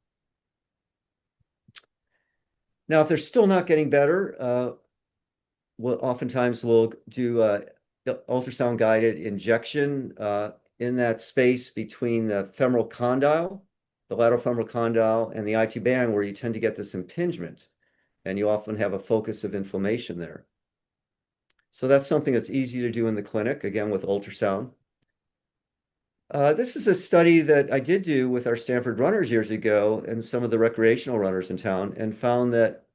[SPEAKER 4] Now, if they're still not getting better, oftentimes we'll do ultrasound guided injection in that space between the femoral condyle, the lateral femoral condyle, and the IT band, where you tend to get this impingement. And you often have a focus of inflammation there. So that's something that's easy to do in the clinic, again, with ultrasound. This is a study that I did do with our Stanford runners years ago and some of the recreational runners in town, and found that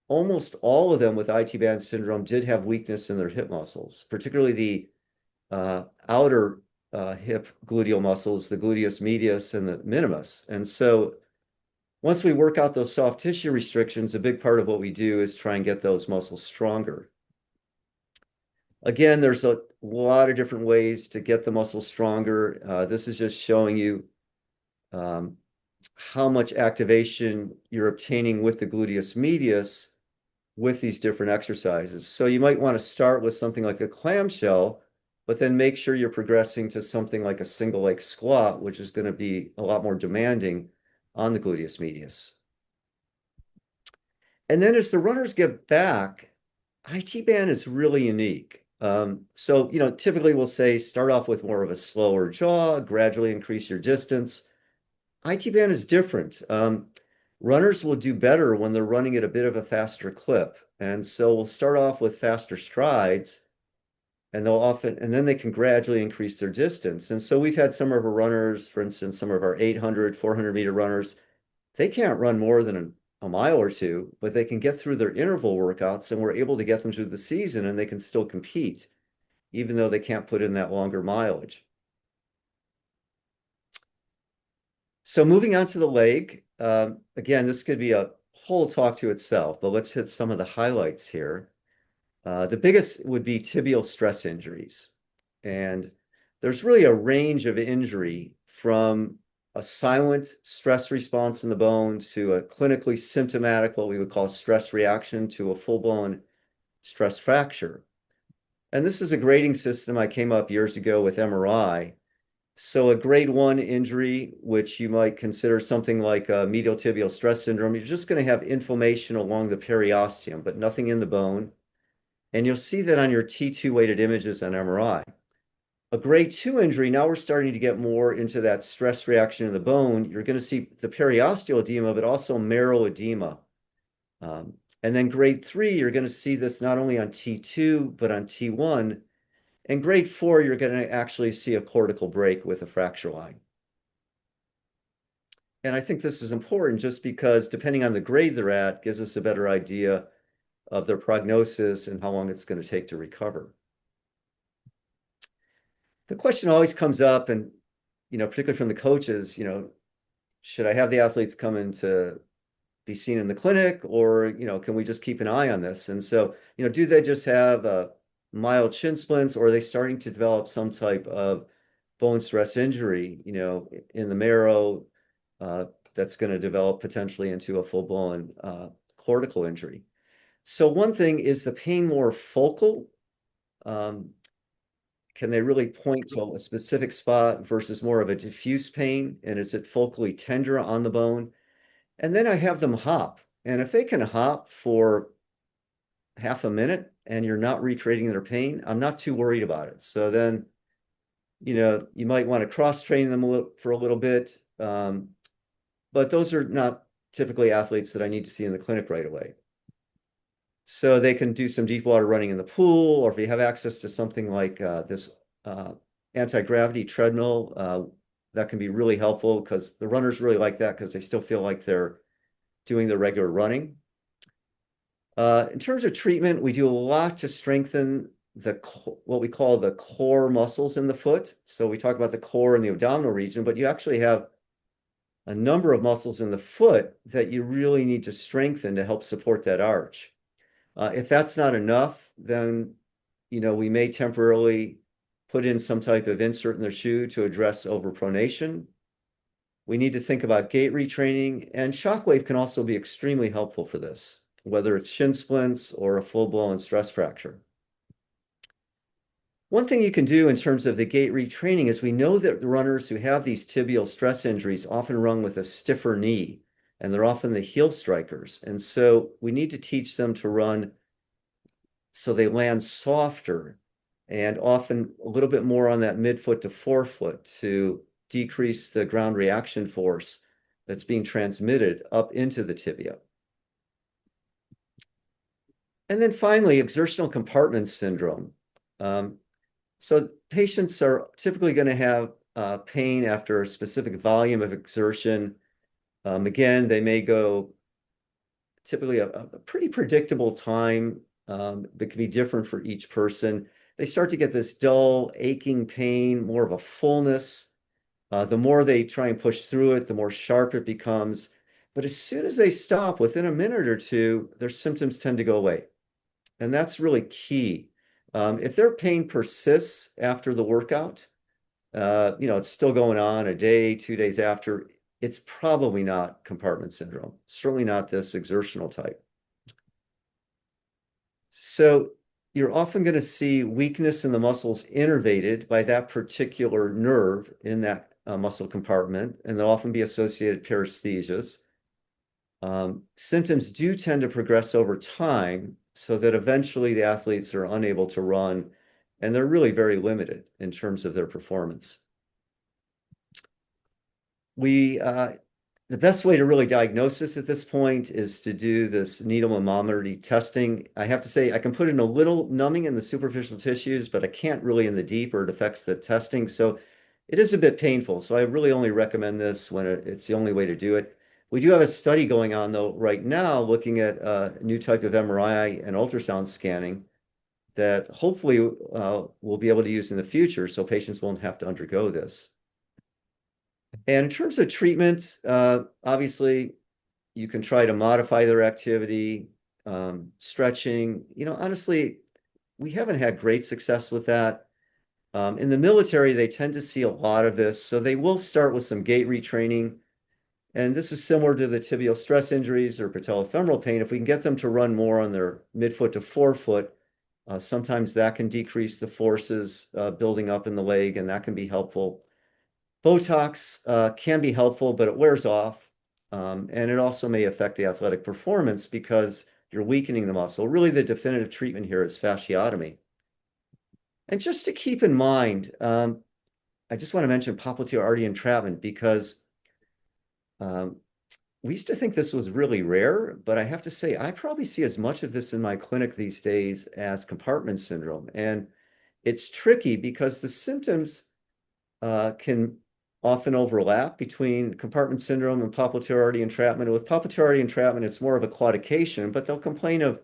[SPEAKER 4] almost all of them with IT band syndrome did have weakness in their hip muscles, particularly the outer hip gluteal muscles, the gluteus medius and the minimus. And so once we work out those soft tissue restrictions, a big part of what we do is try and get those muscles stronger. Again, there's a lot of different ways to get the muscle stronger. This is just showing you how much activation you're obtaining with the gluteus medius with these different exercises. So you might want to start with something like a clamshell, but then make sure you're progressing to something like a single leg squat, which is going to be a lot more demanding on the gluteus medius. And then as the runners get back, IT band is really unique. So, typically we'll say start off with more of a slower jog, gradually increase your distance. IT band is different. Runners will do better when they're running at a bit of a faster clip. And so we'll start off with faster strides, and then they can gradually increase their distance. And so we've had some of our runners, for instance, some of our 800, 400 meter runners, they can't run more than a mile or two, but they can get through their interval workouts, and we're able to get them through the season, and they can still compete, even though they can't put in that longer mileage. So moving on to the leg, again, this could be a whole talk to itself, but let's hit some of the highlights here. The biggest would be tibial stress injuries. And there's really a range of injury from a silent stress response in the bone to a clinically symptomatic, what we would call stress reaction, to a full-blown stress fracture. And this is a grading system I came up years ago with MRI. So a grade 1 injury, which you might consider something like a medial tibial stress syndrome, you're just going to have inflammation along the periosteum, but nothing in the bone. And you'll see that on your T2 weighted images on MRI. A grade 2 injury, now we're starting to get more into that stress reaction in the bone. You're going to see the periosteal edema, but also marrow edema. And then grade 3, you're going to see this not only on T2, but on T1. And grade 4, you're going to actually see a cortical break with a fracture line. And I think this is important just because depending on the grade they're at, gives us a better idea of their prognosis and how long it's going to take to recover. The question always comes up, and particularly from the coaches, should I have the athletes come in to be seen in the clinic, or can we just keep an eye on this? And so, do they just have a mild shin splints, or are they starting to develop some type of bone stress injury, in the marrow, that's going to develop potentially into a full-blown cortical injury? So one thing, is the pain more focal? Can they really point to a specific spot versus more of a diffuse pain? And is it focally tender on the bone? And then I have them hop. And if they can hop for half a minute and you're not recreating their pain, I'm not too worried about it. So then, you might want to cross-train them for a little bit. But those are not typically athletes that I need to see in the clinic right away. So they can do some deep water running in the pool, or if you have access to something like this anti-gravity treadmill, that can be really helpful, because the runners really like that because they still feel like they're doing the regular running. In terms of treatment, we do a lot to strengthen what we call the core muscles in the foot. So we talk about the core and the abdominal region, but you actually have a number of muscles in the foot that you really need to strengthen to help support that arch. If that's not enough, then we may temporarily put in some type of insert in their shoe to address overpronation. We need to think about gait retraining, and shockwave can also be extremely helpful for this, whether it's shin splints or a full-blown stress fracture. One thing you can do in terms of the gait retraining is, we know that the runners who have these tibial stress injuries often run with a stiffer knee, and they're often the heel strikers. And so we need to teach them to run so they land softer, and often a little bit more on that midfoot to forefoot, to decrease the ground reaction force that's being transmitted up into the tibia. And then finally, exertional compartment syndrome. So patients are typically going to have pain after a specific volume of exertion. Again, they may go typically a pretty predictable time, that can be different for each person. They start to get this dull, aching pain, more of a fullness. The more they try and push through it, the more sharp it becomes. But as soon as they stop, within a minute or two, their symptoms tend to go away. And that's really key. If their pain persists after the workout, it's still going on a day, 2 days after, it's probably not compartment syndrome, certainly not this exertional type. So you're often going to see weakness in the muscles innervated by that particular nerve in that muscle compartment, and they'll often be associated paresthesias. Symptoms do tend to progress over time, so that eventually the athletes are unable to run, and they're really very limited in terms of their performance. The best way to really diagnose this at this point is to do this needle mammometry testing. I have to say, I can put in a little numbing in the superficial tissues, but I can't really in the deep, or it affects the testing. So it is a bit painful. So I really only recommend this when it's the only way to do it. We do have a study going on, though, right now, looking at a new type of MRI and ultrasound scanning that hopefully we'll be able to use in the future, so patients won't have to undergo this. And in terms of treatment, obviously, you can try to modify their activity, stretching. Honestly, we haven't had great success with that. In the military, they tend to see a lot of this, so they will start with some gait retraining. And this is similar to the tibial stress injuries or patellofemoral pain. If we can get them to run more on their midfoot to forefoot, sometimes that can decrease the forces building up in the leg, and that can be helpful. Botox can be helpful, but it wears off, and it also may affect the athletic performance because you're weakening the muscle. Really, the definitive treatment here is fasciotomy. And just to keep in mind, I just want to mention popliteal artery entrapment because we used to think this was really rare, but I have to say, I probably see as much of this in my clinic these days as compartment syndrome. And it's tricky because the symptoms can often overlap between compartment syndrome and popliteal artery entrapment. With popliteal artery entrapment, it's more of a claudication, but they'll complain of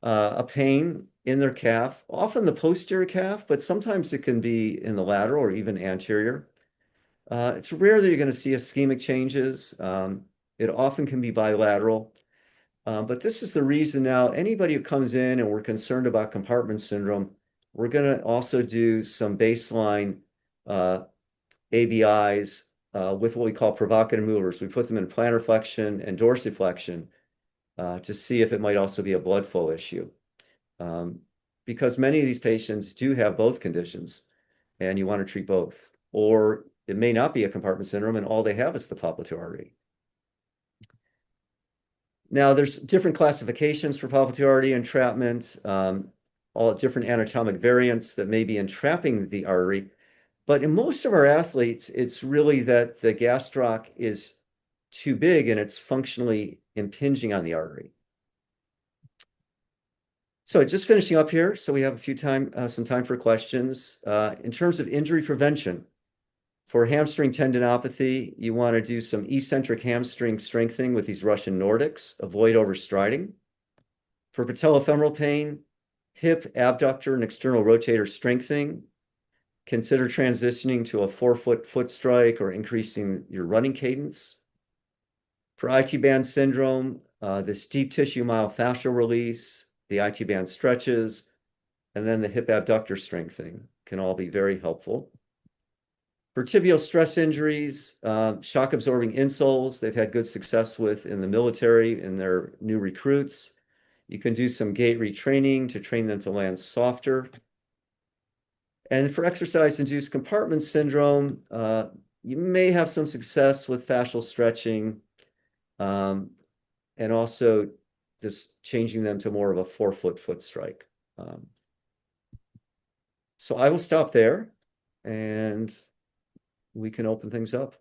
[SPEAKER 4] a pain in their calf, often the posterior calf, but sometimes it can be in the lateral or even anterior. It's rare that you're going to see ischemic changes. It often can be bilateral. But this is the reason now anybody who comes in and we're concerned about compartment syndrome, we're going to also do some baseline ABIs with what we call provocative movers. We put them in plantar flexion and dorsiflexion to see if it might also be a blood flow issue. Because many of these patients do have both conditions, and you want to treat both. Or it may not be a compartment syndrome, and all they have is the popliteal artery. Now, there's different classifications for popliteal artery entrapment, all different anatomic variants that may be entrapping the artery. But in most of our athletes, it's really that the gastroc is too big and it's functionally impinging on the artery. So just finishing up here, so we have some time for questions. In terms of injury prevention, for hamstring tendinopathy, you want to do some eccentric hamstring strengthening with these Russian Nordics. Avoid overstriding. For patellofemoral pain, hip, abductor, and external rotator strengthening. Consider transitioning to a forefoot foot strike or increasing your running cadence. For IT band syndrome, this deep tissue myofascial release, the IT band stretches, and then the hip abductor strengthening can all be very helpful. For tibial stress injuries, shock absorbing insoles, they've had good success with in the military in their new recruits. You can do some gait retraining to train them to land softer. And for exercise-induced compartment syndrome, you may have some success with fascial stretching and also just changing them to more of a forefoot foot strike. So I will stop there and we can open things up.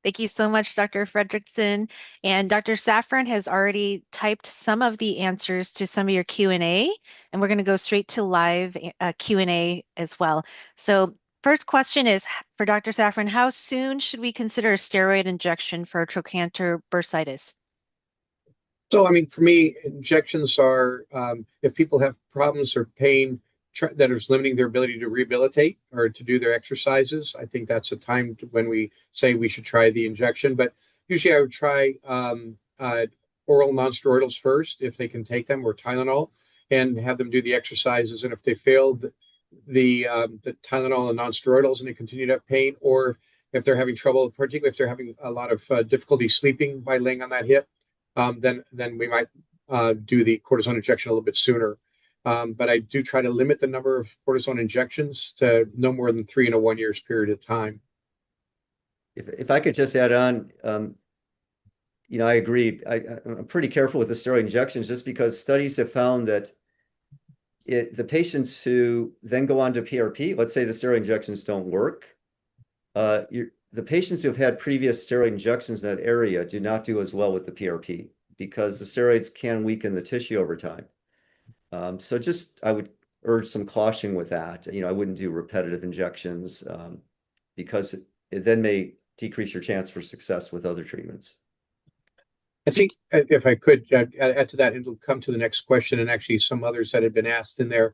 [SPEAKER 2] Thank you so much, Dr. Fredericson. And Dr. Safran has already typed some of the answers to some of your Q&A, and we're going to go straight to live Q&A as well. So first question is for Dr. Safran, how soon should we consider a steroid injection for trochanter bursitis?
[SPEAKER 3] So, I mean, for me, injections are, if people have problems or pain that is limiting their ability to rehabilitate or to do their exercises, I think that's a time when we say we should try the injection. But usually I would try oral nonsteroidals first if they can take them, or Tylenol. and have them do the exercises. And if they failed the Tylenol and non-steroidals and they continue to have pain, or if they're having trouble, particularly if they're having a lot of difficulty sleeping by laying on that hip, then we might do the cortisone injection a little bit sooner. But I do try to limit the number of cortisone injections to no more than 3 in a 1 year's period of time.
[SPEAKER 4] If I could just add on, I agree. I'm pretty careful with the steroid injections just because studies have found that the patients who then go on to PRP, let's say the steroid injections don't work, the patients who have had previous steroid injections in that area do not do as well with the PRP because the steroids can weaken the tissue over time. So I would urge some caution with that. I wouldn't do repetitive injections because it then may decrease your chance for success with other treatments.
[SPEAKER 3] I think if I could add to that, and it'll come to the next question, and actually some others that have been asked in there,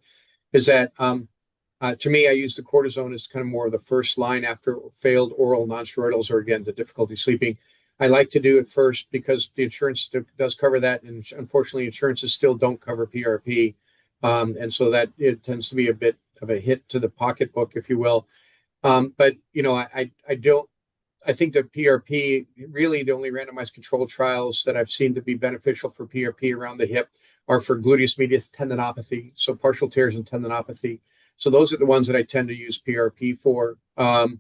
[SPEAKER 3] is that to me, I use the cortisone as kind of more of the first line after failed oral nonsteroidals or, again, the difficulty sleeping. I like to do it first because the insurance does cover that, and unfortunately, insurances still don't cover PRP, and so that it tends to be a bit of a hit to the pocketbook, if you will. But I think that PRP, really the only randomized controlled trials that I've seen to be beneficial for PRP around the hip are for gluteus medius tendinopathy, so partial tears and tendinopathy. So those are the ones that I tend to use PRP for. And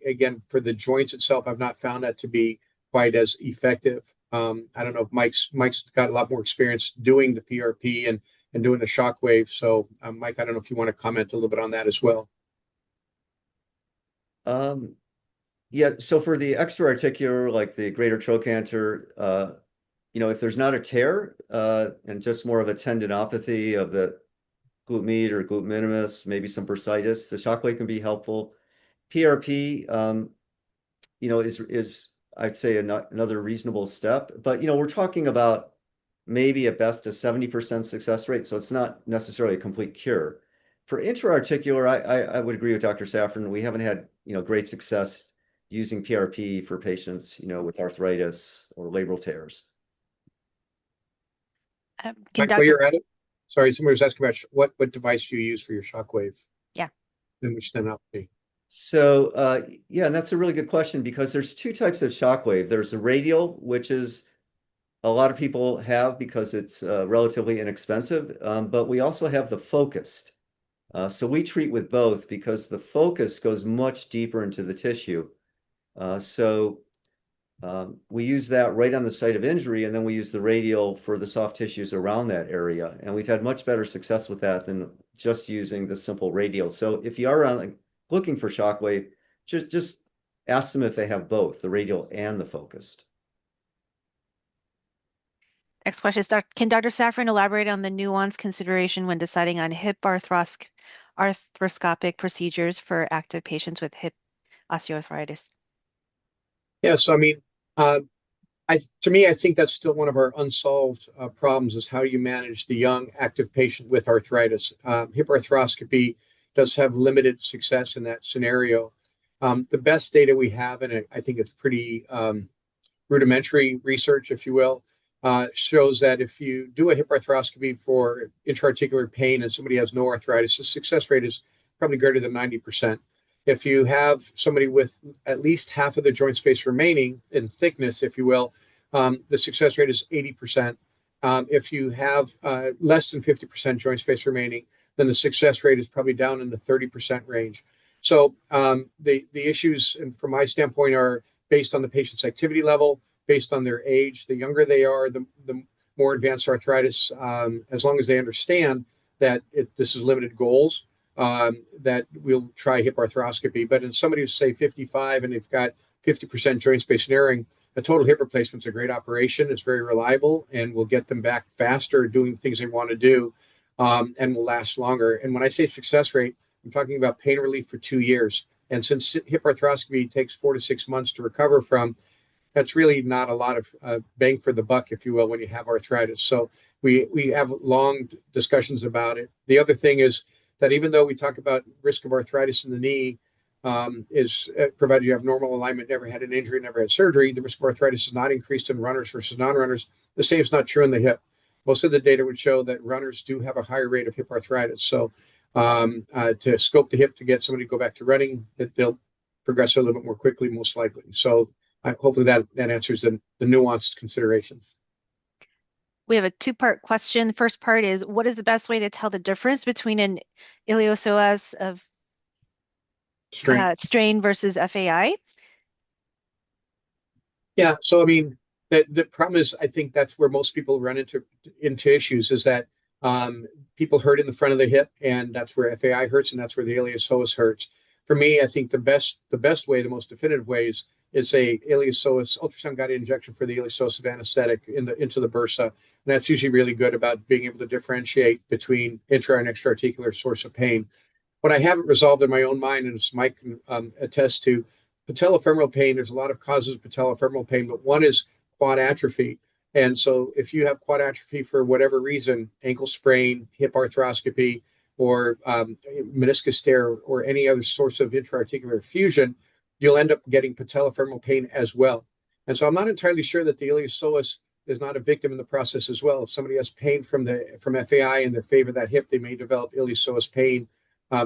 [SPEAKER 3] again, for the joints itself, I've not found that to be quite as effective. I don't know if Mike's got a lot more experience doing the PRP and doing the shockwave. So Mike, I don't know if you want to comment a little bit on that as well.
[SPEAKER 4] Yeah, so for the extra-articular, like the greater trochanter, if there's not a tear and just more of a tendinopathy of the glute med or glute minimus, maybe some bursitis, the shockwave can be helpful. PRP, is I'd say another reasonable step, but we're talking about maybe at best a 70% success rate, so it's not necessarily a complete cure. For intra-articular, I would agree with Dr. Safran. We haven't had great success using PRP for patients with arthritis or labral tears.
[SPEAKER 3] Mike, while you're at it, sorry, somebody was asking about what device do you use for your shockwave?
[SPEAKER 2] Yeah.
[SPEAKER 3] And which tendinopathy?
[SPEAKER 4] So yeah, and that's a really good question because there's two types of shockwave. There's the radial, which is a lot of people have because it's relatively inexpensive, but we also have the focused. So we treat with both because the focus goes much deeper into the tissue. So we use that right on the site of injury, and then we use the radial for the soft tissues around that area. And we've had much better success with that than just using the simple radial. So if you are looking for shockwave, just ask them if they have both, the radial and the focused.
[SPEAKER 2] Next question is, can Dr. Safran elaborate on the nuance consideration when deciding on hip arthroscopic procedures for active patients with hip osteoarthritis?
[SPEAKER 3] Yeah, so I mean, to me, I think that's still one of our unsolved problems is how you manage the young active patient with arthritis. Hip arthroscopy does have limited success in that scenario. The best data we have, and I think it's pretty rudimentary research, if you will, shows that if you do a hip arthroscopy for intra-articular pain and somebody has no arthritis, the success rate is probably greater than 90%. If you have somebody with at least half of the joint space remaining in thickness, if you will, the success rate is 80%. If you have less than 50% joint space remaining, then the success rate is probably down in the 30% range. So the issues, and from my standpoint, are based on the patient's activity level, based on their age. The younger they are, the more advanced arthritis, as long as they understand that this is limited goals, that we'll try hip arthroscopy. But in somebody who's, say, 55 and they've got 50% joint space narrowing, a total hip replacement is a great operation. It's very reliable and will get them back faster doing things they want to do, and will last longer. And when I say success rate, I'm talking about pain relief for 2 years. And since hip arthroscopy takes 4 to 6 months to recover from, that's really not a lot of bang for the buck, if you will, when you have arthritis. So we have long discussions about it. The other thing is that even though we talk about risk of arthritis in the knee, is provided you have normal alignment, never had an injury, never had surgery, the risk of arthritis is not increased in runners versus non-runners. The same is not true in the hip. most of the data would show that runners do have a higher rate of hip arthritis. So to scope the hip to get somebody to go back to running, they'll progress a little bit more quickly, most likely. So hopefully that answers the nuanced considerations.
[SPEAKER 2] We have a two-part question. The first part is, what is the best way to tell the difference between an iliopsoas of strain versus FAI?
[SPEAKER 3] Yeah, so I mean, the problem is, I think that's where most people run into issues, is that people hurt in the front of the hip, and that's where FAI hurts, and that's where the iliopsoas hurts. For me, I think the best way, the most definitive ways, is a iliopsoas ultrasound guided injection for the iliopsoas of anesthetic into the bursa, and that's usually really good about being able to differentiate between intra and extra-articular source of pain. What I haven't resolved in my own mind, and as Mike can attest to, patellofemoral pain, there's a lot of causes of patellofemoral pain, but one is quad atrophy. And so if you have quad atrophy for whatever reason, ankle sprain, hip arthroscopy, or meniscus tear, or any other source of intra-articular fusion, you'll end up getting patellofemoral pain as well. And so I'm not entirely sure that the iliopsoas is not a victim in the process as well. If somebody has pain from FAI and they favor that hip, they may develop iliopsoas pain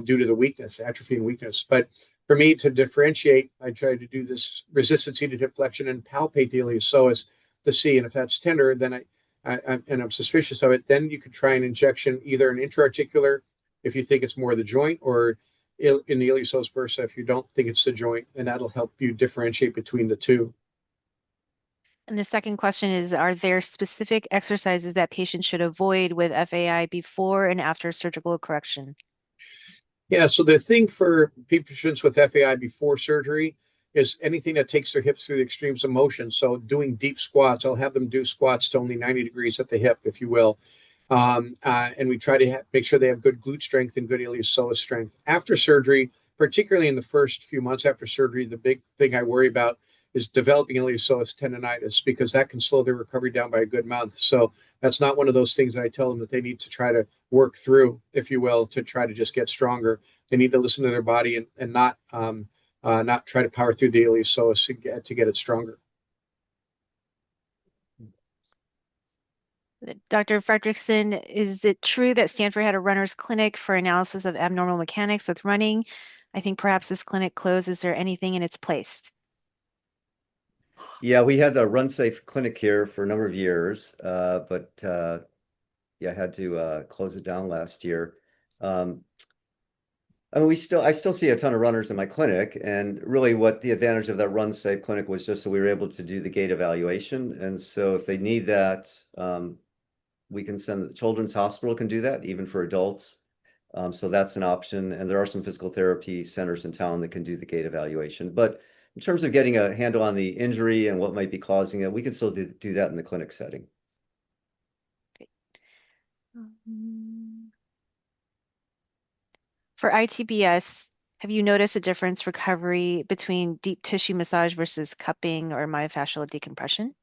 [SPEAKER 3] due to the weakness, atrophy and weakness. But for me to differentiate, I try to do this resistance seated hip flexion and palpate the iliopsoas to see. And if that's tender, then I'm suspicious of it, then you could try an injection, either an intra-articular if you think it's more the joint, or in the iliopsoas bursa if you don't think it's the joint, and that'll help you differentiate between the two.
[SPEAKER 2] And the second question is, are there specific exercises that patients should avoid with FAI before and after surgical correction?
[SPEAKER 3] Yeah, so the thing for patients with FAI before surgery is anything that takes their hips through the extremes of motion. So doing deep squats, I'll have them do squats to only 90 degrees at the hip, if you will. And we try to make sure they have good glute strength and good iliopsoas strength. After surgery, particularly in the first few months after surgery, the big thing I worry about is developing iliopsoas tendonitis, because that can slow their recovery down by a good month. So that's not one of those things that I tell them that they need to try to work through, if you will, to try to just get stronger. They need to listen to their body and not try to power through the iliopsoas to get it stronger.
[SPEAKER 2] Dr. Fredericson, is it true that Stanford had a runner's clinic for analysis of abnormal mechanics with running? I think perhaps this clinic closed. Is there anything in its place?
[SPEAKER 4] Yeah, we had the Run Safe clinic here for a number of years, but yeah, I had to close it down last year. I mean, I still see a ton of runners in my clinic, and really what the advantage of that Run Safe clinic was just so we were able to do the gait evaluation. And so if they need that, we can send the Children's Hospital can do that, even for adults. So that's an option. And there are some physical therapy centers in town that can do the gait evaluation. But in terms of getting a handle on the injury and what might be causing it, we can still do that in the clinic setting.
[SPEAKER 2] For ITBS, have you noticed a difference recovery between deep tissue massage versus cupping or myofascial decompression?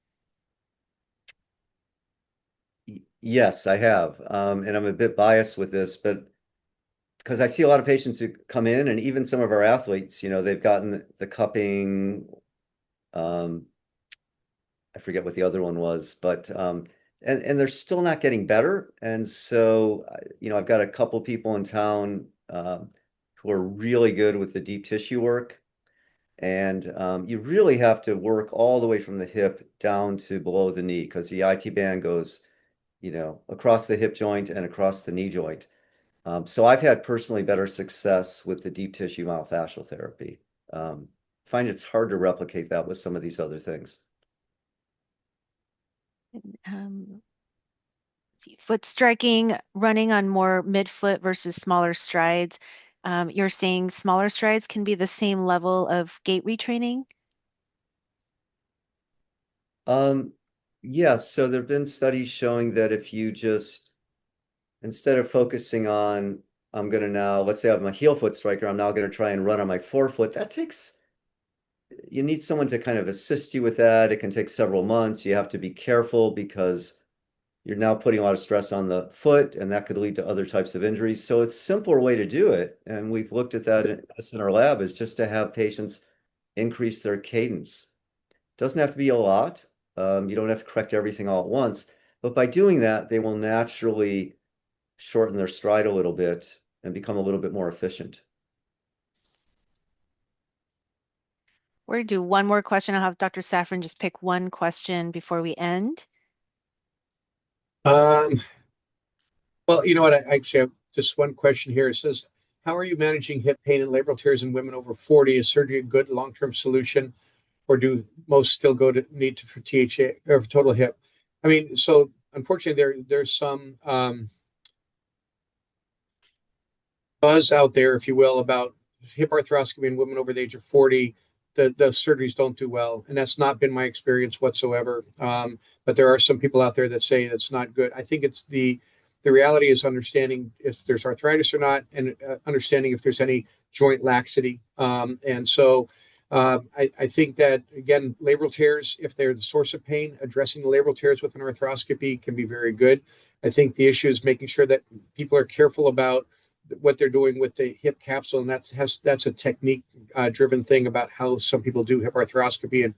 [SPEAKER 4] Yes, I have. And I'm a bit biased with this, but because I see a lot of patients who come in, and even some of our athletes, they've gotten the cupping. I forget what the other one was, but and they're still not getting better. And so, I've got a couple people in town who are really good with the deep tissue work. And you really have to work all the way from the hip down to below the knee, because the IT band goes, across the hip joint and across the knee joint. So I've had personally better success with the deep tissue myofascial therapy. Find it's hard to replicate that with some of these other things.
[SPEAKER 2] Foot striking, running on more midfoot versus smaller strides. You're saying smaller strides can be the same level of gait retraining?
[SPEAKER 4] Yes, so there have been studies showing that if you just, instead of focusing on, I'm going to now, let's say I'm a heel foot striker, I'm now going to try and run on my forefoot. You need someone to kind of assist you with that. It can take several months. You have to be careful because you're now putting a lot of stress on the foot, and that could lead to other types of injuries. So it's a simpler way to do it. And we've looked at that in our lab, is just to have patients increase their cadence. It doesn't have to be a lot. You don't have to correct everything all at once, But by doing that, they will naturally shorten their stride a little bit and become a little bit more efficient.
[SPEAKER 2] We're going to do one more question. I'll have Dr. Safran just pick one question before we end.
[SPEAKER 3] Well, you know what? I actually have just one question here. It says, how are you managing hip pain and labral tears in women over 40? Is surgery a good long-term solution, or do most still need for THA or for total hip? I mean, so unfortunately, there's some buzz out there, if you will, about hip arthroscopy in women over the age of 40. The surgeries don't do well, and that's not been my experience whatsoever. But there are some people out there that say it's not good. I think it's the reality is understanding if there's arthritis or not, and understanding if there's any joint laxity. And so I think that, again, labral tears, if they're the source of pain, addressing the labral tears with an arthroscopy can be very good. I think the issue is making sure that people are careful about what they're doing with the hip capsule, and that's a technique driven thing about how some people do hip arthroscopy, and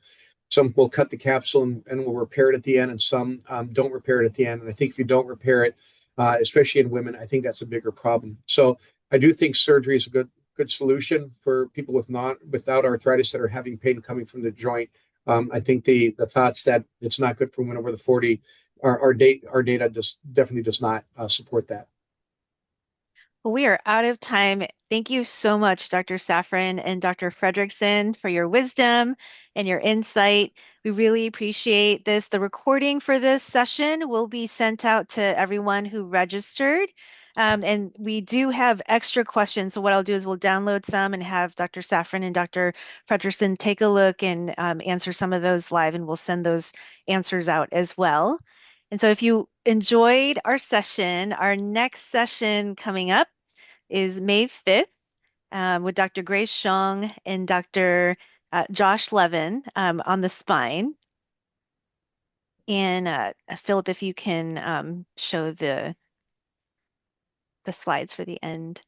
[SPEAKER 3] some will cut the capsule and will repair it at the end, and some don't repair it at the end. And I think if you don't repair it, especially in women, I think that's a bigger problem. So I do think surgery is a good solution for people without arthritis that are having pain coming from the joint. I think the thoughts that it's not good for women over the 40, our data definitely does not support that.
[SPEAKER 2] Well, we are out of time. Thank you so much, Dr. Safran and Dr. Fredericson, for your wisdom and your insight. We really appreciate this. The recording for this session will be sent out to everyone who registered. And we do have extra questions. So what I'll do is we'll download some and have Dr. Safran and Dr. Fredericson take a look and answer some of those live, and we'll send those answers out as well. And so if you enjoyed our session, our next session coming up is May 5th with Dr. Grace Xiong and Dr. Josh Levin on the spine. And Philip, if you can show the slides for the end.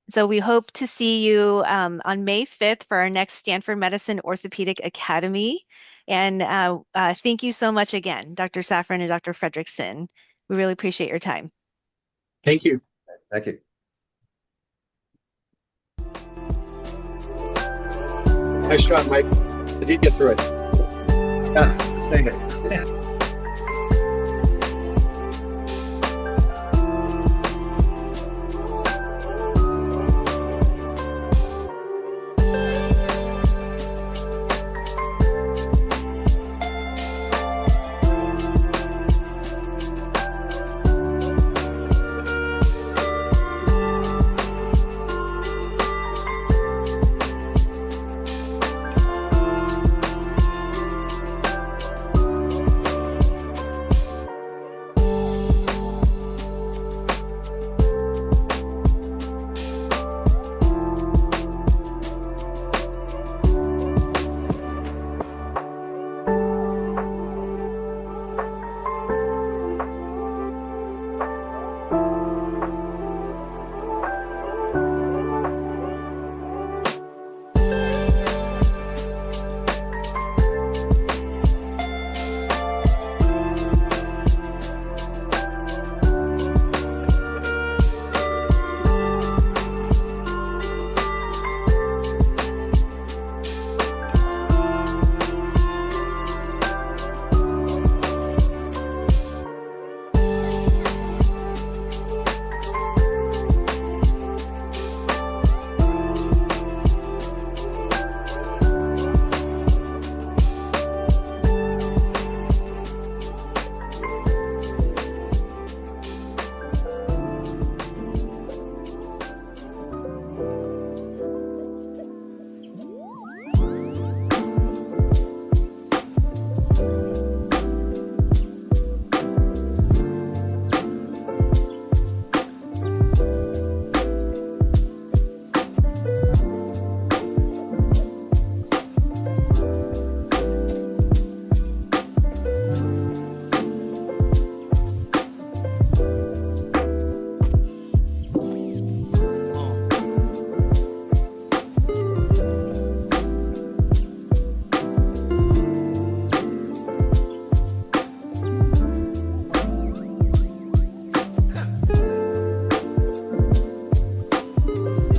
[SPEAKER 2] So we hope to see you on May 5th for our next Stanford Medicine Orthopedic Academy. And thank you so much again, Dr. Safran and Dr. Fredericson. We really appreciate your time.
[SPEAKER 3] Thank you.
[SPEAKER 4] Thank you.
[SPEAKER 3] Nice job, Mike. I did get through it.
[SPEAKER 4] Yeah, let's make it.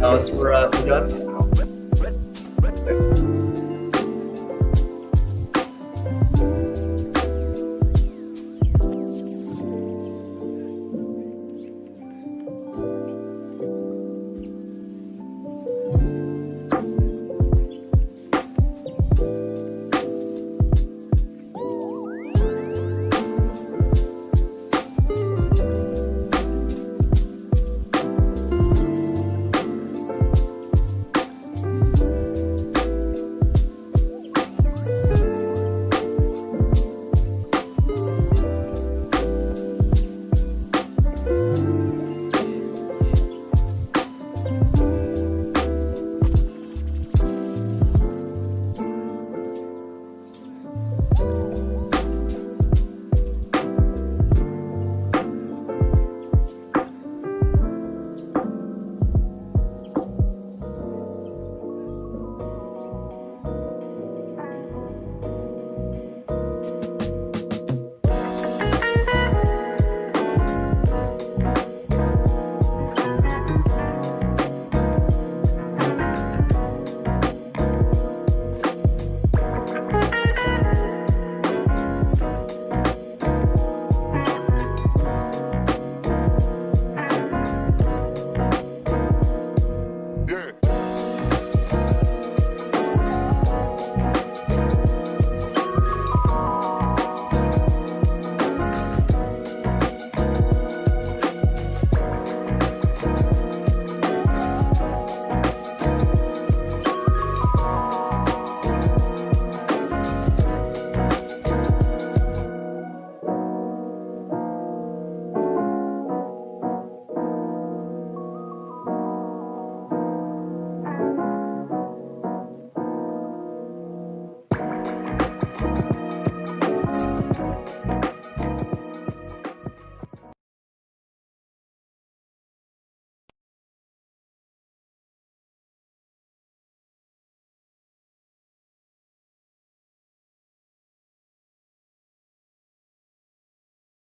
[SPEAKER 4] Alice, we're done.